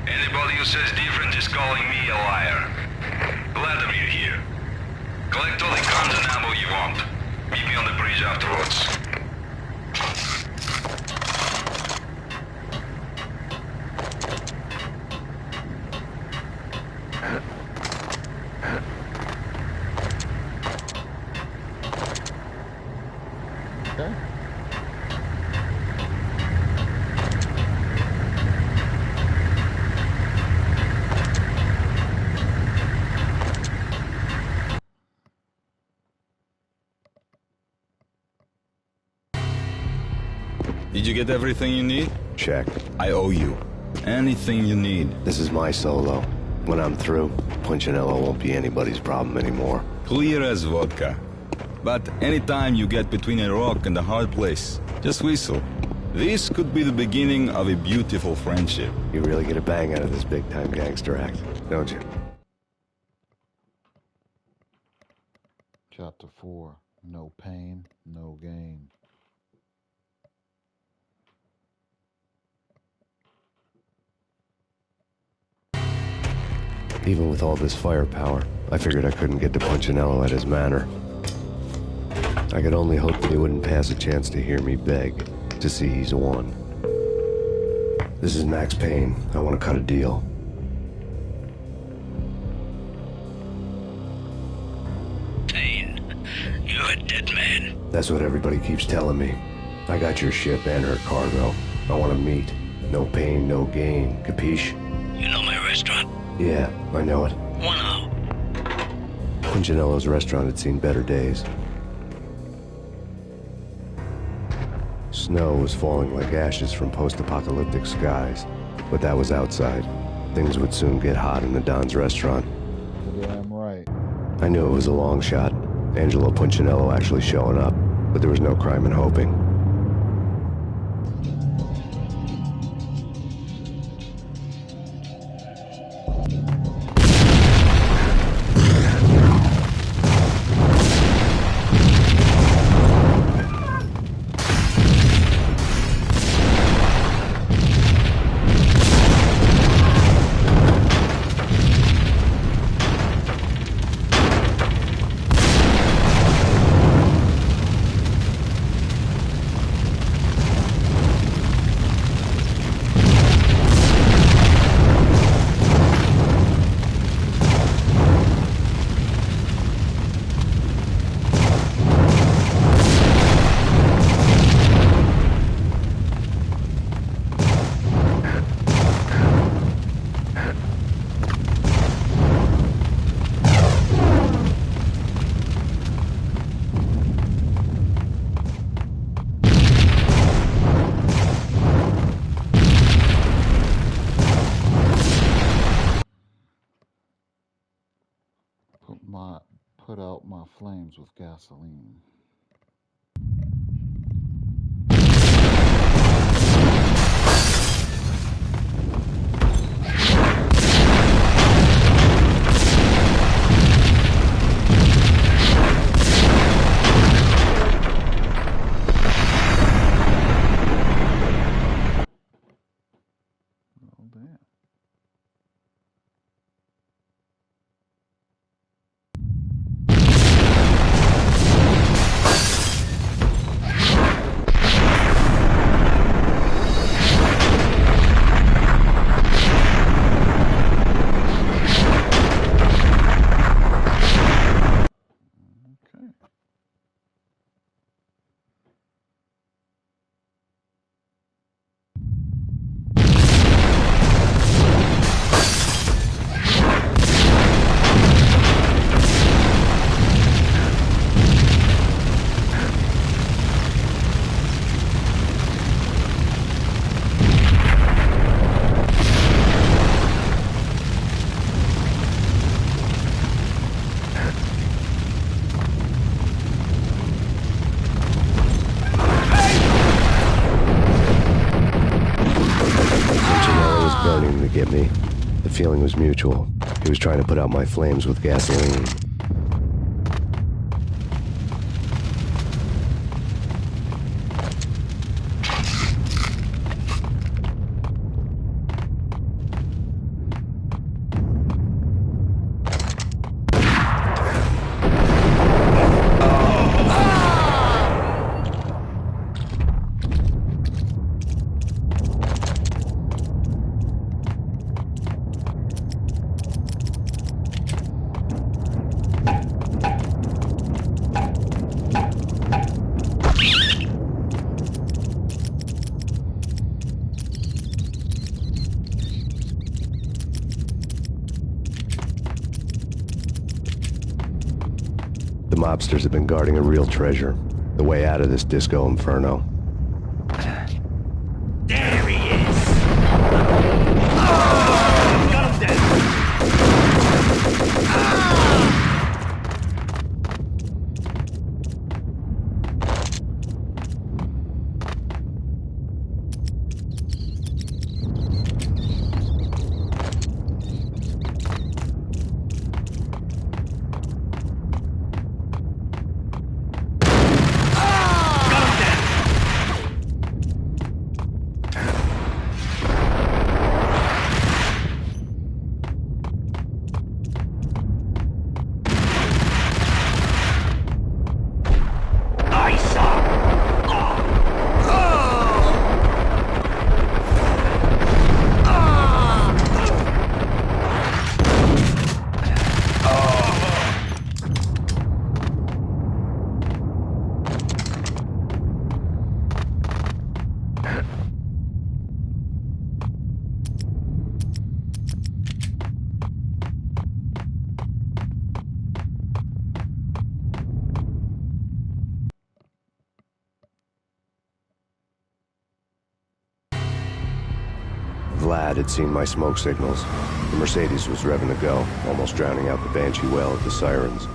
Anybody who says different is calling me a liar. Vladimir here. Collect all the guns and ammo you want. Meet me on the bridge afterwards. Okay. Did you get everything you need? Check. I owe you. Anything you need. This is my solo. When I'm through, Punchinello won't be anybody's problem anymore. Clear as vodka. But anytime you get between a rock and a hard place, just whistle. This could be the beginning of a beautiful friendship. You really get a bang out of this big-time gangster act, don't you? Chapter 4. No pain, no gain. Even with all this firepower, I figured I couldn't get to Punchinello at his manor. I could only hope that he wouldn't pass a chance to hear me beg, to see he's won. This is Max Payne. I want to cut a deal. Payne, you're a dead man. That's what everybody keeps telling me. I got your ship and her cargo. I want to meet. No pain, no gain. Capiche? You know my restaurant? Yeah, I know it. 1-0. Punchinello's restaurant had seen better days. Snow was falling like ashes from post-apocalyptic skies, but that was outside. Things would soon get hot in the Don's restaurant. Damn right. I knew it was a long shot, Angelo Punchinello actually showing up, but there was no crime in hoping. Put out my flames with gasoline. Oh, damn. Burning to get me. The feeling was mutual. He was trying to put out my flames with gasoline. The mobsters have been guarding a real treasure. The way out of this disco inferno. There he is! Oh, got him dead! Vlad had seen my smoke signals. The Mercedes was revving to go, almost drowning out the Banshee well at the sirens.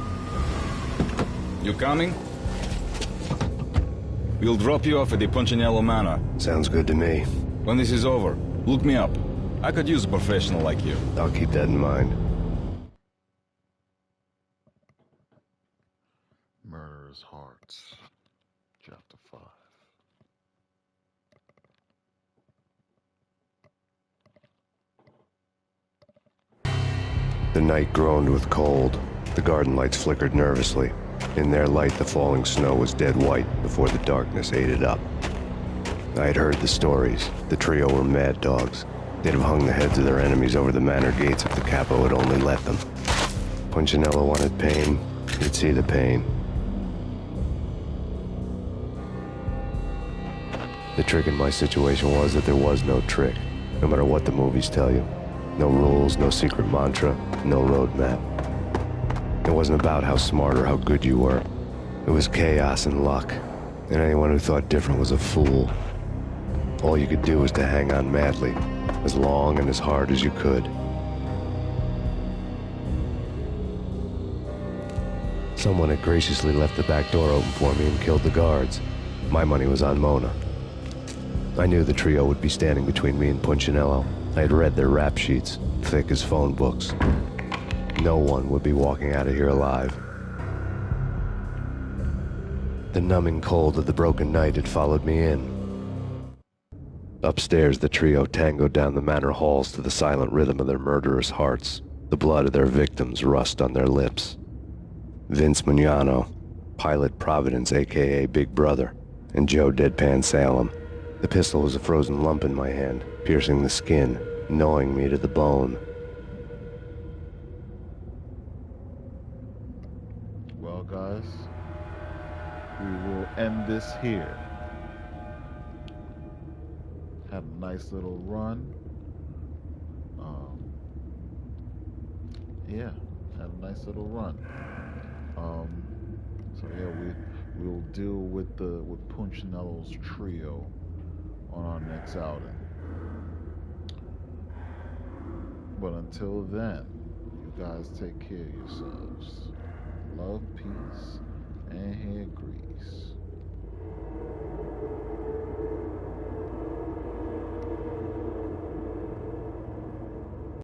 You coming? We'll drop you off at the Punchinello Manor. Sounds good to me. When this is over, look me up. I could use a professional like you. I'll keep that in mind. Murderer's Hearts, Chapter 5. The night groaned with cold. The garden lights flickered nervously. In their light, the falling snow was dead white before the darkness ate it up. I had heard the stories. The trio were mad dogs. They'd have hung the heads of their enemies over the manor gates if the capo had only let them. Punchinello wanted Payne. He'd see the pain. The trick in my situation was that there was no trick, no matter what the movies tell you. No rules, no secret mantra, no roadmap. It wasn't about how smart or how good you were. It was chaos and luck, and anyone who thought different was a fool. All you could do was to hang on madly, as long and as hard as you could. Someone had graciously left the back door open for me and killed the guards. My money was on Mona. I knew the trio would be standing between me and Punchinello. I had read their rap sheets, thick as phone books. No one would be walking out of here alive. The numbing cold of the broken night had followed me in. Upstairs, the trio tangoed down the manor halls to the silent rhythm of their murderous hearts. The blood of their victims rust on their lips. Vince Mugnano, Pilot Providence, a.k.a. Big Brother, and Joe Deadpan Salem. The pistol was a frozen lump in my hand, piercing the skin, gnawing me to the bone. Well, guys, we will end this here. Had a nice little run. Yeah, had a nice little run. So yeah, we'll deal with Punchinello's trio on our next outing. But until then, you guys take care of yourselves. Love, peace, and hair grease.